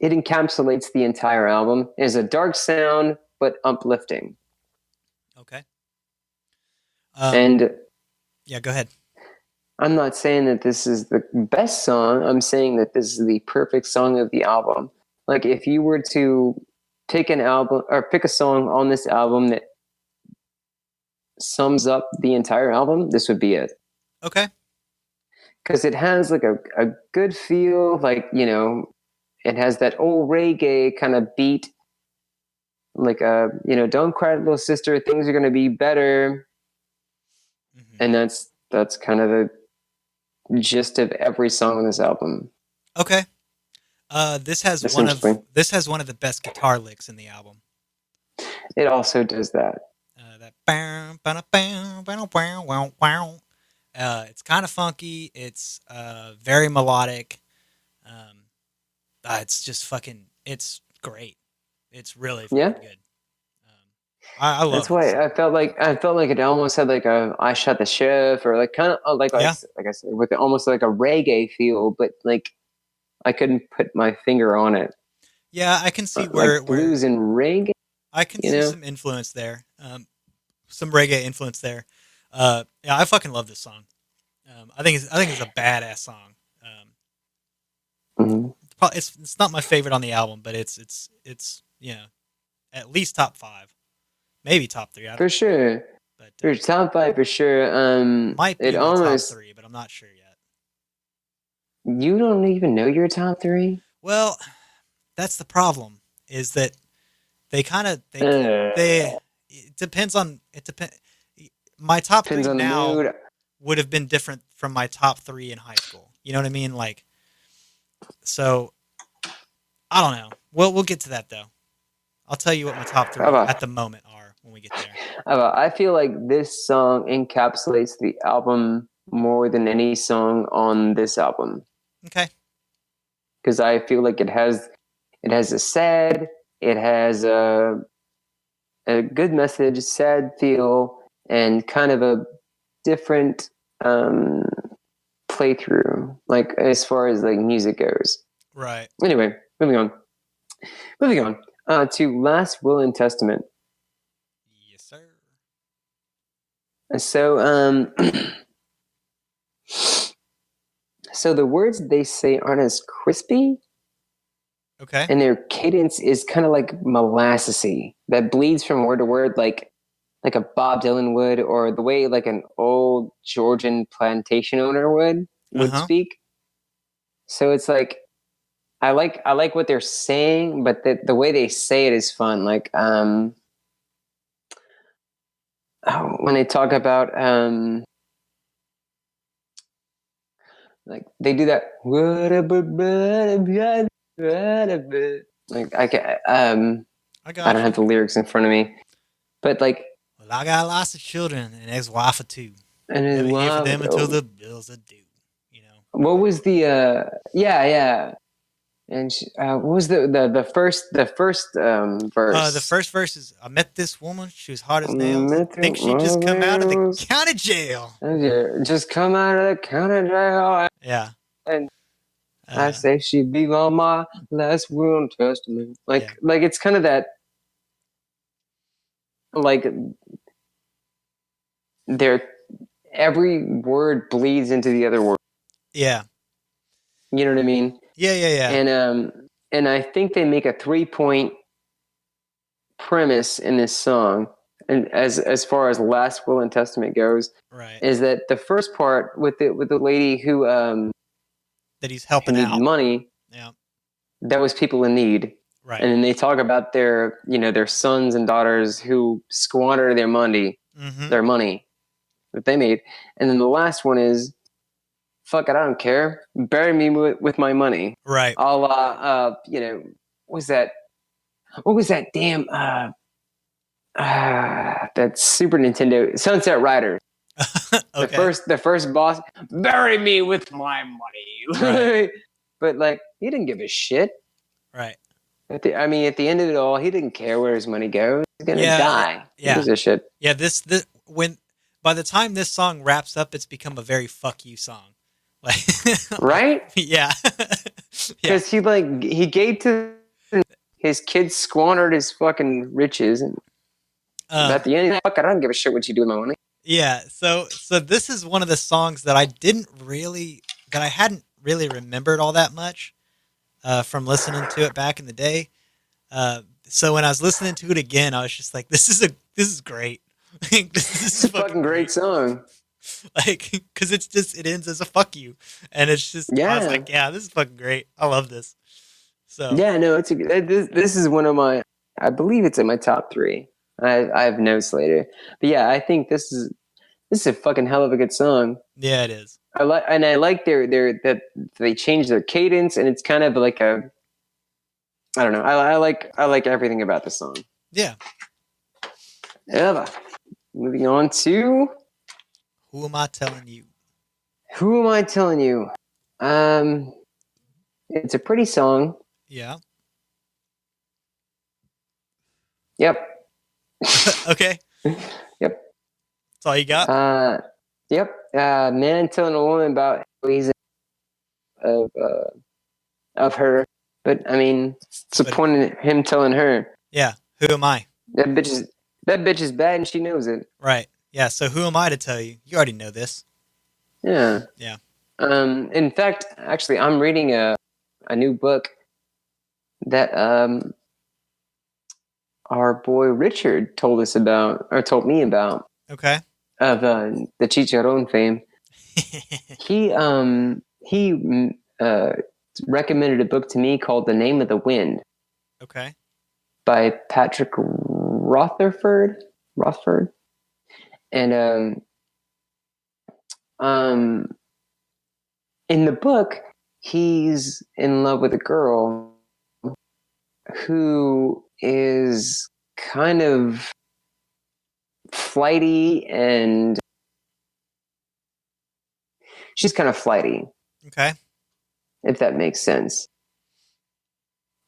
Speaker 2: It encapsulates the entire album. It is a dark sound, but uplifting.
Speaker 1: Okay.
Speaker 2: And
Speaker 1: yeah, go ahead.
Speaker 2: I'm not saying that this is the best song. I'm saying that this is the perfect song of the album. Like if you were to pick an album or pick a song on this album that sums up the entire album, this would be it.
Speaker 1: Okay.
Speaker 2: Because it has like a good feel, it has that old reggae kind of beat, like don't cry, little sister, things are going to be better. Mm-hmm. And that's kind of the gist of every song on this album.
Speaker 1: Okay. This has one of the best guitar licks in the album.
Speaker 2: It also does that.
Speaker 1: It's kind of funky. It's very melodic. It's just it's great. It's really fucking good. I love.
Speaker 2: That's why I felt like it almost had like a "I Shot the Sheriff" or like kind of like I said, with almost like a reggae feel, but like I couldn't put my finger on it.
Speaker 1: Yeah, I can see where
Speaker 2: blues and reggae.
Speaker 1: I can see some influence there, some reggae influence there. Yeah, I fucking love this song. I think it's a badass song.
Speaker 2: Mm-hmm.
Speaker 1: It's not my favorite on the album, but it's at least top 5, maybe top 3.
Speaker 2: For sure, but for top 5 for sure.
Speaker 1: Might be almost top 3, but I'm not sure yet.
Speaker 2: You don't even know your top 3?
Speaker 1: Well, that's the problem. Is that they it depends on it depends. My top 3 now would have been different from my top 3 in high school. You know what I mean? Like, so I don't know. We'll get to that though. I'll tell you what my top 3 at the moment are when we get there.
Speaker 2: I feel like this song encapsulates the album more than any song on this album.
Speaker 1: Okay.
Speaker 2: Because I feel like it has a sad, it has a good message, sad feel, and kind of a different playthrough, like as far as like music goes.
Speaker 1: Right.
Speaker 2: Anyway, moving on to Last Will and Testament.
Speaker 1: Yes, sir.
Speaker 2: So, so the words they say aren't as crispy,
Speaker 1: Okay.
Speaker 2: and their cadence is kind of like molassesy that bleeds from word to word, like a Bob Dylan would, or the way like an old Georgian plantation owner would
Speaker 1: Uh-huh.
Speaker 2: speak. So it's like I like what they're saying, but the way they say it is fun. Like when they talk about like they do that like
Speaker 1: I
Speaker 2: I don't
Speaker 1: got
Speaker 2: have
Speaker 1: you.
Speaker 2: the lyrics in front of me, but like
Speaker 1: Well, I got lots of children and ex-wife or two.
Speaker 2: and then
Speaker 1: Never hear from
Speaker 2: wow,
Speaker 1: them until the bills are due. You know.
Speaker 2: what was the yeah and what was the first
Speaker 1: The
Speaker 2: verse?
Speaker 1: first verse is, I met this woman. She was hard as nails. Think she just come out of the county jail.
Speaker 2: Just come out of the county jail,
Speaker 1: Yeah.
Speaker 2: and I
Speaker 1: Uh,
Speaker 2: say she be on my last will and testament.
Speaker 1: yeah.
Speaker 2: Like it's kind of that, like their every word bleeds into the other word.
Speaker 1: Yeah.
Speaker 2: You know what I mean?
Speaker 1: Yeah. Yeah. Yeah.
Speaker 2: And I think they make a 3-point premise in this song, and as far as last will and testament goes,
Speaker 1: Right.
Speaker 2: is that the first part with the lady
Speaker 1: That he's
Speaker 2: who
Speaker 1: helping
Speaker 2: needed
Speaker 1: out.
Speaker 2: money,
Speaker 1: Yeah.
Speaker 2: that was people in need.
Speaker 1: Right.
Speaker 2: And then they talk about their sons and daughters who squander
Speaker 1: Mm-hmm.
Speaker 2: their money that they made. And then the last one is, fuck it, I don't care. Bury me with my money.
Speaker 1: Right.
Speaker 2: A la, what was that damn, that Super Nintendo, Sunset Riders.
Speaker 1: Okay.
Speaker 2: The first boss, bury me with my money.
Speaker 1: Right.
Speaker 2: But like, he didn't give a shit.
Speaker 1: Right.
Speaker 2: At the end of it all, he didn't care where his money goes. He's gonna
Speaker 1: Yeah.
Speaker 2: die. He
Speaker 1: Yeah.
Speaker 2: gives a shit.
Speaker 1: Yeah. This when by the time this song wraps up, it's become a very fuck you song. Like,
Speaker 2: Right?
Speaker 1: yeah. Yeah.
Speaker 2: Because he gave to his kids, squandered his fucking riches, and at
Speaker 1: Um.
Speaker 2: the end, fuck, I don't give a shit what you do with my money.
Speaker 1: Yeah. So this is one of the songs that I hadn't really remembered all that much from listening to it back in the day. So when I was listening to it again, I was just like, "This is great. This
Speaker 2: It's
Speaker 1: is
Speaker 2: a fucking great song.
Speaker 1: Like, because it ends as a fuck you, and it's just I was
Speaker 2: Yeah,
Speaker 1: like, yeah, this is fucking great. I love this. So
Speaker 2: yeah. No, this is one of my. I believe it's in my top 3. I have notes later, but yeah, I think this is a fucking hell of a good song.
Speaker 1: yeah, it is.
Speaker 2: I like their that they change their cadence, and it's kind of like a, I don't know. I like everything about the song.
Speaker 1: Yeah.
Speaker 2: Yeah. Moving on to
Speaker 1: Who am I telling you?
Speaker 2: Who Am I Telling You? It's a pretty song.
Speaker 1: Yeah.
Speaker 2: Yep.
Speaker 1: Okay.
Speaker 2: Yep.
Speaker 1: That's all you got.
Speaker 2: Yep. Man telling a woman about how he's of her, but I mean, it's the
Speaker 1: But
Speaker 2: point in him telling her
Speaker 1: yeah, who am I?
Speaker 2: that bitch is bad and she knows it.
Speaker 1: Right. Yeah. So who am I to tell you? You already know this.
Speaker 2: Yeah.
Speaker 1: Yeah.
Speaker 2: In fact, actually, I'm reading a new book that our boy Richard told me about,
Speaker 1: Okay.
Speaker 2: of the Chicharron fame. He recommended a book to me called The Name of the Wind
Speaker 1: Okay.
Speaker 2: by Patrick Rothford. And in the book, he's in love with a girl who is kind of flighty, and she's kind of flighty,
Speaker 1: Okay.
Speaker 2: if that makes sense.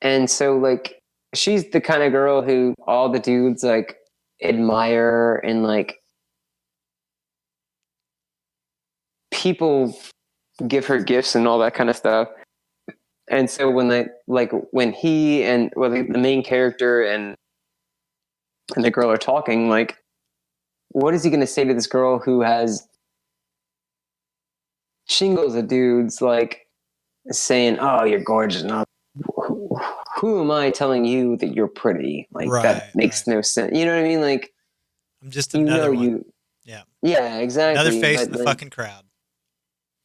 Speaker 2: And so, like, she's the kind of girl who all the dudes like admire, and like people give her gifts and all that kind of stuff. And so when he and the main character and the girl are talking, like what is he going to say to this girl who has shingles of dudes like saying, "Oh, you're gorgeous," and who am I telling you that you're pretty? Like that makes no sense. You know what I mean? Like
Speaker 1: I'm just another one. Yeah.
Speaker 2: Yeah, exactly.
Speaker 1: Another face
Speaker 2: but,
Speaker 1: in the fucking crowd.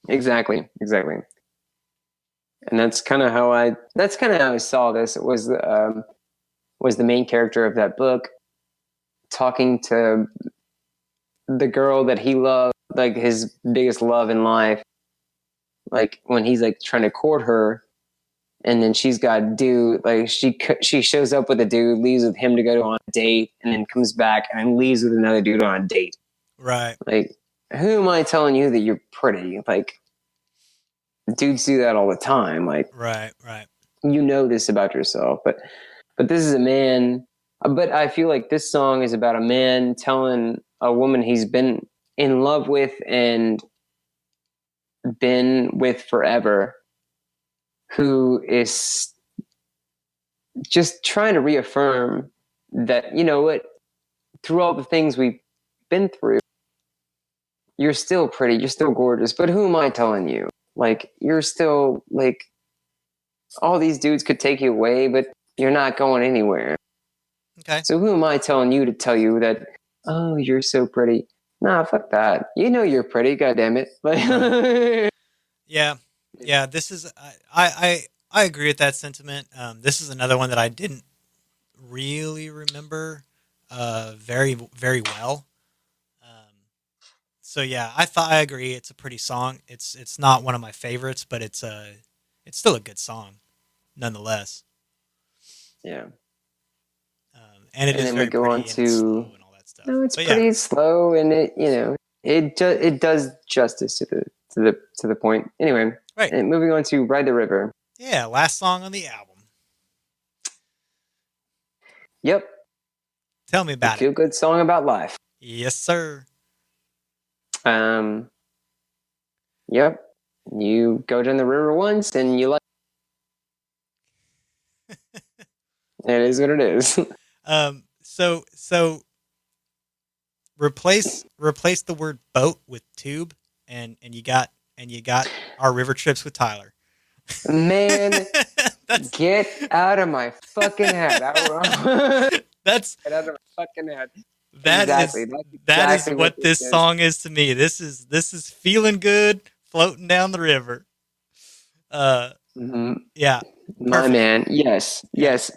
Speaker 2: Exactly. And that's kind of how I saw this. It was the main character of that book talking to the girl that he loved, like his biggest love in life. Like when he's like trying to court her, and then she's got a dude, like she shows up with a dude, leaves with him to go on a date, and then comes back and leaves with another dude on a date.
Speaker 1: Right.
Speaker 2: Like, who am I telling you that you're pretty? Like, dudes do that all the time. Like,
Speaker 1: right.
Speaker 2: You know this about yourself, but this is a man. But I feel like this song is about a man telling a woman he's been in love with and been with forever, who is just trying to reaffirm that, you know what, through all the things we've been through, you're still pretty, you're still gorgeous, but who am I telling you? Like, you're still, like, all these dudes could take you away, but you're not going anywhere.
Speaker 1: Okay.
Speaker 2: So who am I telling you to tell you that, oh, you're so pretty? Nah, fuck that. You know you're pretty, goddammit. Like,
Speaker 1: yeah. This is I agree with that sentiment. This is another one that I didn't really remember very very well. So yeah, I agree. It's a pretty song. It's not one of my favorites, but it's still a good song, nonetheless.
Speaker 2: Yeah.
Speaker 1: And it is very
Speaker 2: go
Speaker 1: pretty
Speaker 2: on
Speaker 1: and it's slow and all that stuff.
Speaker 2: No, it's pretty slow, and it does justice to the point. Anyway,
Speaker 1: right.
Speaker 2: And moving on to Ride the River.
Speaker 1: Yeah, last song on the album.
Speaker 2: Yep.
Speaker 1: Tell me about it.
Speaker 2: Feel good song about life.
Speaker 1: Yes, sir.
Speaker 2: Yep. You go down the river once, and you like. It is what it is.
Speaker 1: So replace the word boat with tube, and you got our river trips with Tyler.
Speaker 2: Man, get out of my fucking head.
Speaker 1: That's
Speaker 2: get out of my fucking head.
Speaker 1: That is what this song is to me. This is feeling good, floating down the river. Yeah.
Speaker 2: My perfect. Man, yes,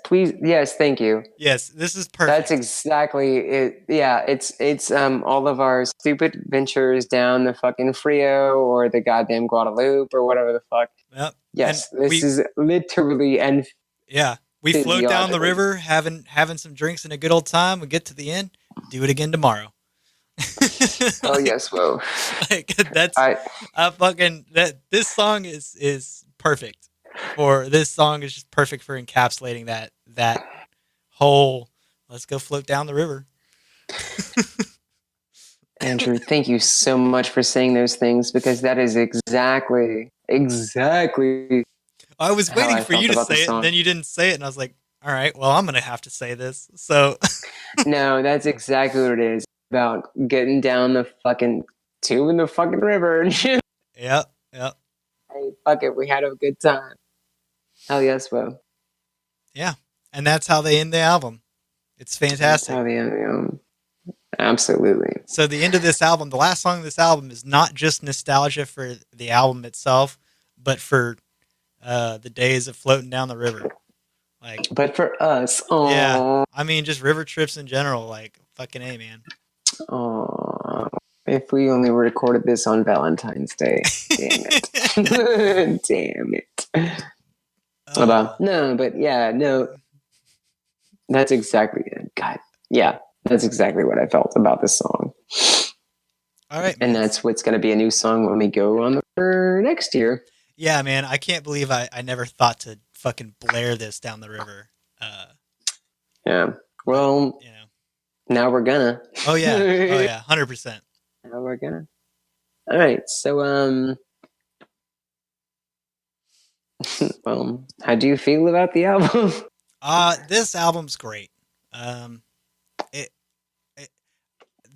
Speaker 2: please, yes, thank you.
Speaker 1: Yes, this is perfect.
Speaker 2: That's exactly it. Yeah, it's all of our stupid ventures down the fucking Frio or the goddamn Guadalupe or whatever the fuck.
Speaker 1: Yep.
Speaker 2: Yes, this is literally and
Speaker 1: yeah, we float down the river, having some drinks and a good old time. We get to the end, do it again tomorrow.
Speaker 2: Oh yes, whoa!
Speaker 1: Like that's this song is perfect. Or this song is just perfect for encapsulating that whole let's go float down the river.
Speaker 2: Andrew, thank you so much for saying those things, because that is exactly
Speaker 1: I was waiting for you to say it, and then you didn't say it, and I was like, all right, well, I'm gonna have to say this. So
Speaker 2: no, that's exactly what it is, about getting down the fucking tube in the fucking river.
Speaker 1: Yep.
Speaker 2: Hey, fuck it, we had a good time. Hell yes, bro.
Speaker 1: Yeah, and that's how they end the album. It's fantastic. That's
Speaker 2: how they end the album. Absolutely.
Speaker 1: So the end of this album, the last song of this album, is not just nostalgia for the album itself, but for the days of floating down the river. Like,
Speaker 2: but for us, aww.
Speaker 1: Yeah. I mean, just river trips in general. Like, fucking A, man.
Speaker 2: Aww. If we only recorded this on Valentine's Day. Damn it. Damn it. No, but yeah, no. That's exactly it. God. Yeah, that's exactly what I felt about this song.
Speaker 1: All right.
Speaker 2: And that's what's going to be a new song when we go on the river next year.
Speaker 1: Yeah, man. I can't believe I never thought to fucking blare this down the river.
Speaker 2: Yeah. Well, now we're gonna.
Speaker 1: Oh, yeah. 100%.
Speaker 2: Now we're gonna. All right. So, well, how do you feel about the album?
Speaker 1: This album's great.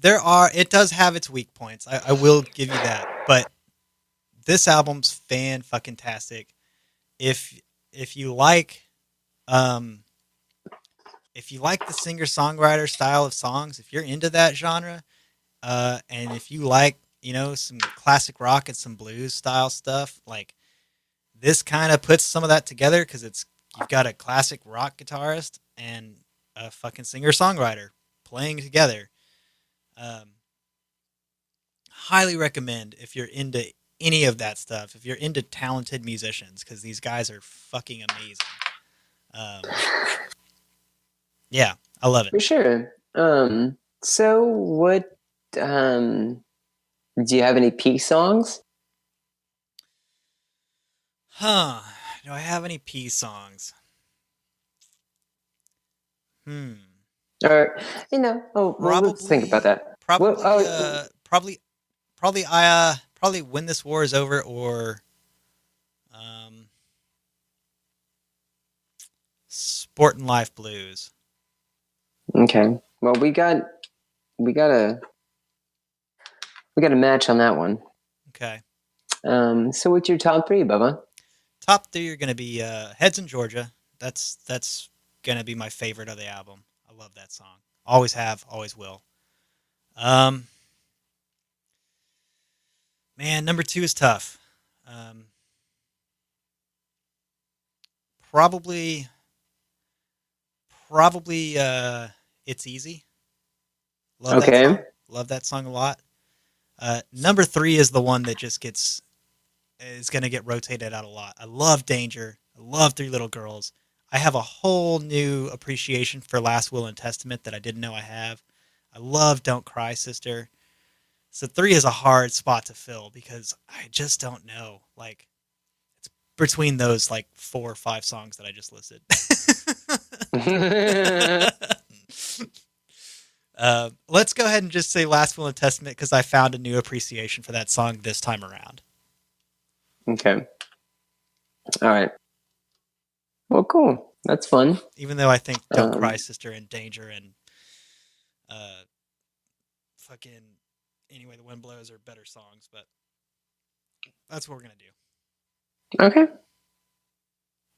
Speaker 1: It does have its weak points. I will give you that, but this album's fan-fucking-tastic. If you like, um, if you like the singer-songwriter style of songs, if you're into that genre, and if you like, some classic rock and some blues style stuff, like this kind of puts some of that together because you've got a classic rock guitarist and a fucking singer-songwriter playing together. Highly recommend if you're into any of that stuff, if you're into talented musicians, because these guys are fucking amazing. Yeah, I love it.
Speaker 2: For sure. So what, do you have any peace songs?
Speaker 1: Huh. Do I have any peace songs?
Speaker 2: Or, let's think about that.
Speaker 1: Probably When This War Is Over, or Sport and Life Blues.
Speaker 2: Okay. Well, we got a match on that one.
Speaker 1: Okay.
Speaker 2: So what's your top three, Bubba?
Speaker 1: Top three are going to be Heads in Georgia. That's going to be my favorite of the album. I love that song. Always have, always will. Man, number two is tough. Probably It's Easy. Love that song. Love that song a lot. Number three is the one that is going to get rotated out a lot. I love Danger. I love Three Little Girls. I have a whole new appreciation for Last Will and Testament that I didn't know I have. I love Don't Cry, Sister. So three is a hard spot to fill because I just don't know. Like, it's between those 4 or 5 songs that I just listed. Let's go ahead and just say Last Will and Testament because I found a new appreciation for that song this time around.
Speaker 2: Okay. All right. Well, cool. That's fun.
Speaker 1: Even though I think Don't Cry, Sister, and Danger and fucking Anyway the Wind Blows are better songs, but that's what we're going to do.
Speaker 2: Okay.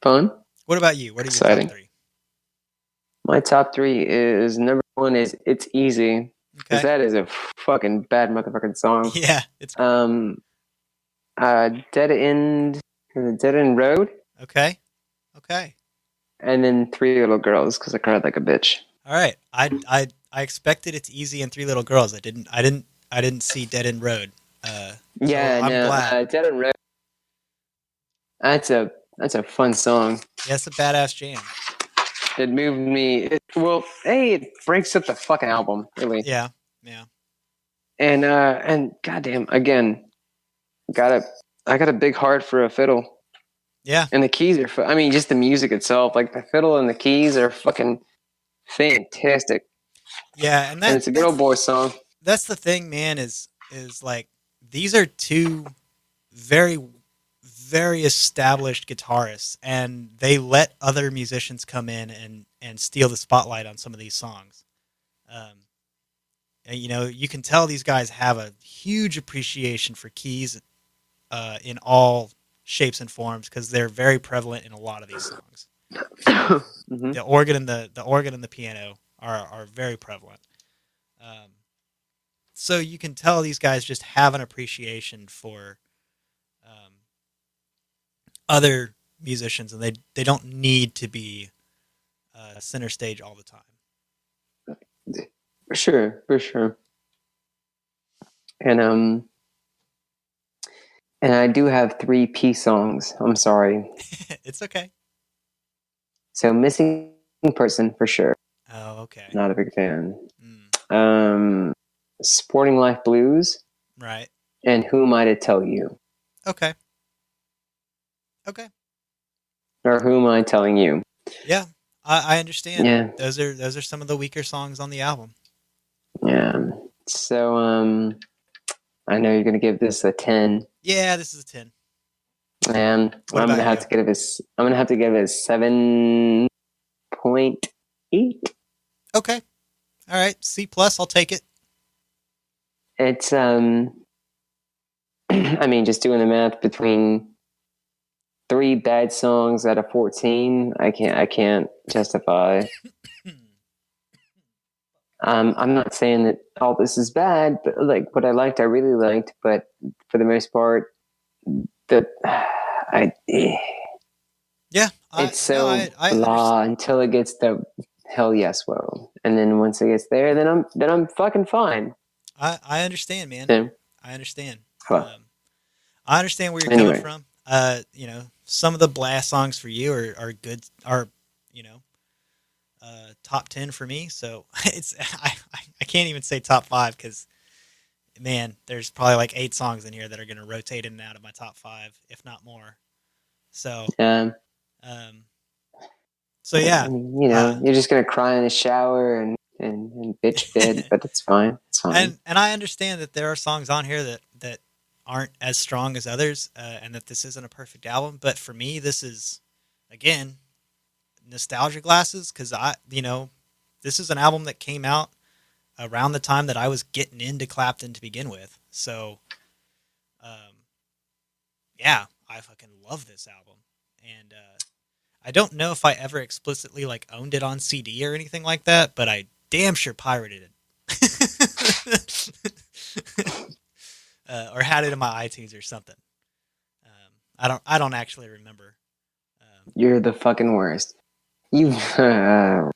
Speaker 2: Fun.
Speaker 1: What about you? What are your top three?
Speaker 2: My top three is, number one is It's Easy. Because that is a fucking bad motherfucking song.
Speaker 1: Yeah. It's
Speaker 2: Dead End Road.
Speaker 1: Okay.
Speaker 2: And then Three Little Girls, because I cried like a bitch.
Speaker 1: All right. I expected It's Easy and Three Little Girls. I didn't see Dead End Road. I'm glad.
Speaker 2: Dead End Road. That's a fun song.
Speaker 1: Yeah, it's a badass jam.
Speaker 2: It moved me. It breaks up the fucking album, really.
Speaker 1: Yeah.
Speaker 2: And goddamn, again, I got a big heart for a fiddle.
Speaker 1: Yeah.
Speaker 2: And the keys are, just the music itself, like the fiddle and the keys are fucking fantastic.
Speaker 1: Yeah, and
Speaker 2: it's a good old boy song.
Speaker 1: That's the thing, man, is like, these are two very, very established guitarists, and they let other musicians come in and steal the spotlight on some of these songs. And, you can tell these guys have a huge appreciation for keys in all shapes and forms because they're very prevalent in a lot of these songs. Mm-hmm. The organ and the piano are very prevalent. So you can tell these guys just have an appreciation for other musicians, and they don't need to be center stage all the time.
Speaker 2: For sure. And I do have 3 peace songs. I'm sorry.
Speaker 1: It's okay.
Speaker 2: So Missing Person for sure.
Speaker 1: Oh, okay.
Speaker 2: Not a big fan. Sporting Life Blues.
Speaker 1: Right.
Speaker 2: And Who Am I to Tell You?
Speaker 1: Okay.
Speaker 2: Or Who Am I Telling You?
Speaker 1: Yeah, I understand.
Speaker 2: Yeah.
Speaker 1: Those are some of the weaker songs on the album.
Speaker 2: Yeah. So I know you're gonna give this a 10.
Speaker 1: Yeah, this is a 10.
Speaker 2: And I'm gonna have to give it 7.8.
Speaker 1: Okay. All right. C+, I'll take it.
Speaker 2: It's I mean, just doing the math between 3 bad songs out of 14, I can't justify. I'm not saying that all this is bad, but like what I really liked. But for the most part, the I
Speaker 1: Yeah,
Speaker 2: it's
Speaker 1: I
Speaker 2: so
Speaker 1: understand.
Speaker 2: blah until it gets the hell yes, whoa, and then once it gets there, then I'm fucking fine.
Speaker 1: I understand, man.
Speaker 2: So,
Speaker 1: I understand.
Speaker 2: well,
Speaker 1: Um, I understand where you're coming
Speaker 2: anyway,
Speaker 1: from. You know, some of the blast songs for you are good. Are you know top 10 for me. So it's I can't even say top 5 because man, there's probably like 8 songs in here that are going to rotate in and out of my top 5, if not more. So
Speaker 2: um,
Speaker 1: um, so yeah. Uh,
Speaker 2: you're just gonna cry in the shower and bitch fit, but it's fine. It's fine.
Speaker 1: and I understand that there are songs on here that aren't as strong as others, and that this isn't a perfect album. But for me, this is again nostalgia glasses because this is an album that came out around the time that I was getting into Clapton to begin with. So, um, yeah, I fucking love this album, and I don't know if I ever explicitly like owned it on CD or anything like that, but I damn sure pirated it. Or had it in my iTunes or something. I don't actually remember.
Speaker 2: You're the fucking worst. You.
Speaker 1: I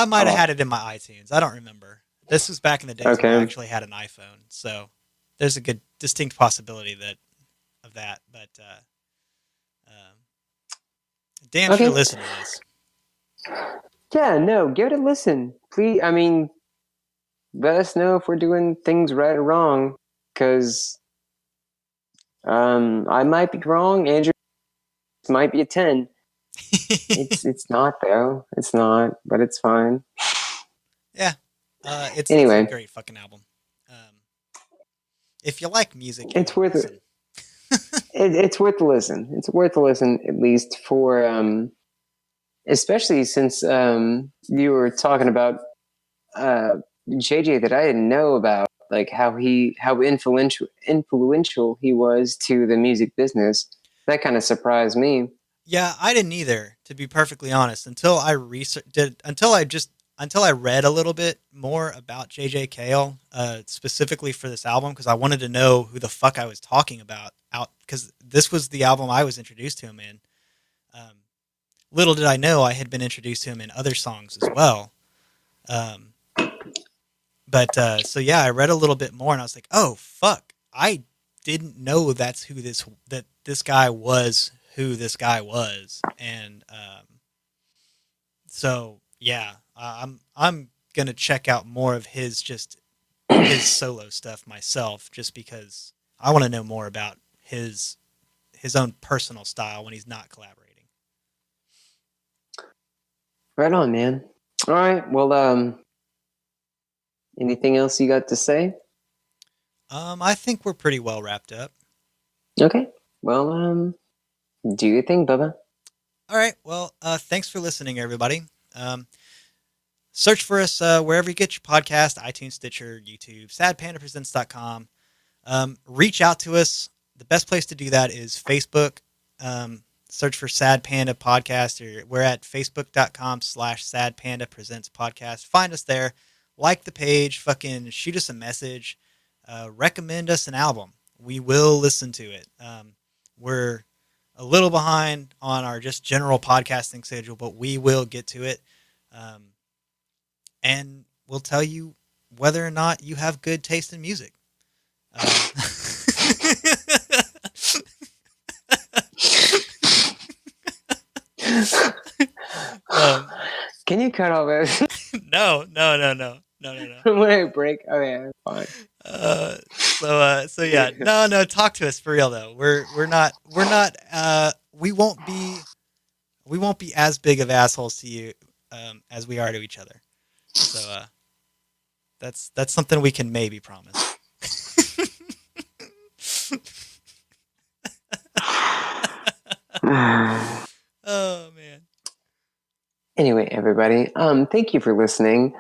Speaker 1: might have
Speaker 2: Oh,
Speaker 1: had it in my iTunes. I don't remember. This was back in the days when I
Speaker 2: okay.
Speaker 1: actually had an iPhone, so there's a good distinct possibility of that. But damn sure
Speaker 2: Okay.
Speaker 1: listen to this.
Speaker 2: Yeah, no, give it a listen. Please, I mean, let us know if we're doing things right or wrong. Because I might be wrong. Andrew might be a 10. It's not, though. It's not, but it's fine.
Speaker 1: Yeah, it's a
Speaker 2: Anyway,
Speaker 1: great fucking album. Um, if you like music,
Speaker 2: it's
Speaker 1: you'll
Speaker 2: worth it.
Speaker 1: listen.
Speaker 2: It's worth the listen. It's worth the listen, at least for, especially since you were talking about uh, JJ that I didn't know about, like how influential he was to the music business. That kind of surprised me.
Speaker 1: Yeah, I didn't either, to be perfectly honest, until I read a little bit more about JJ Cale, specifically for this album, because I wanted to know who the fuck I was talking about out because this was the album I was introduced to him in. Um, little did I know I had been introduced to him in other songs as well. Um, but so yeah, I read a little bit more and I was like, oh fuck, I didn't know that this guy was who this guy was, and so yeah, I'm gonna check out more of his solo stuff myself, just because I want to know more about his own personal style when he's not collaborating.
Speaker 2: Right on, man. All right. Well, anything else you got to say?
Speaker 1: I think we're pretty well wrapped up.
Speaker 2: Okay. Well, do your thing, Bubba.
Speaker 1: All right. Well, thanks for listening, everybody. Um, search for us wherever you get your podcast: iTunes, Stitcher, YouTube, sadpandapresents.com. Reach out to us. The best place to do that is Facebook. Search for Sad Panda Podcast, or we're at facebook.com/Sad Panda Presents Podcast. Find us there. Like the page. Fucking shoot us a message. Recommend us an album. We will listen to it. We're a little behind on our just general podcasting schedule, but we will get to it. Um, and we'll tell you whether or not you have good taste in music.
Speaker 2: Can you cut all this?
Speaker 1: No.
Speaker 2: When I break, okay, fine.
Speaker 1: So yeah, no, talk to us for real though. We won't be as big of assholes to you as we are to each other. So that's something we can maybe promise. Oh man.
Speaker 2: Anyway, everybody, thank you for listening.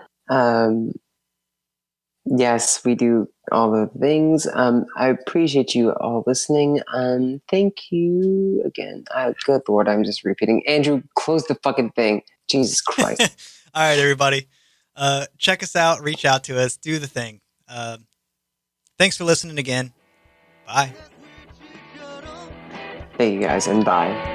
Speaker 2: Yes, we do all the things. I appreciate you all listening. Thank you again. Good Lord, I'm just repeating. Andrew, close the fucking thing. Jesus Christ.
Speaker 1: All right, everybody. Check us out. Reach out to us. Do the thing. Thanks for listening again. Bye.
Speaker 2: Thank you guys, and bye.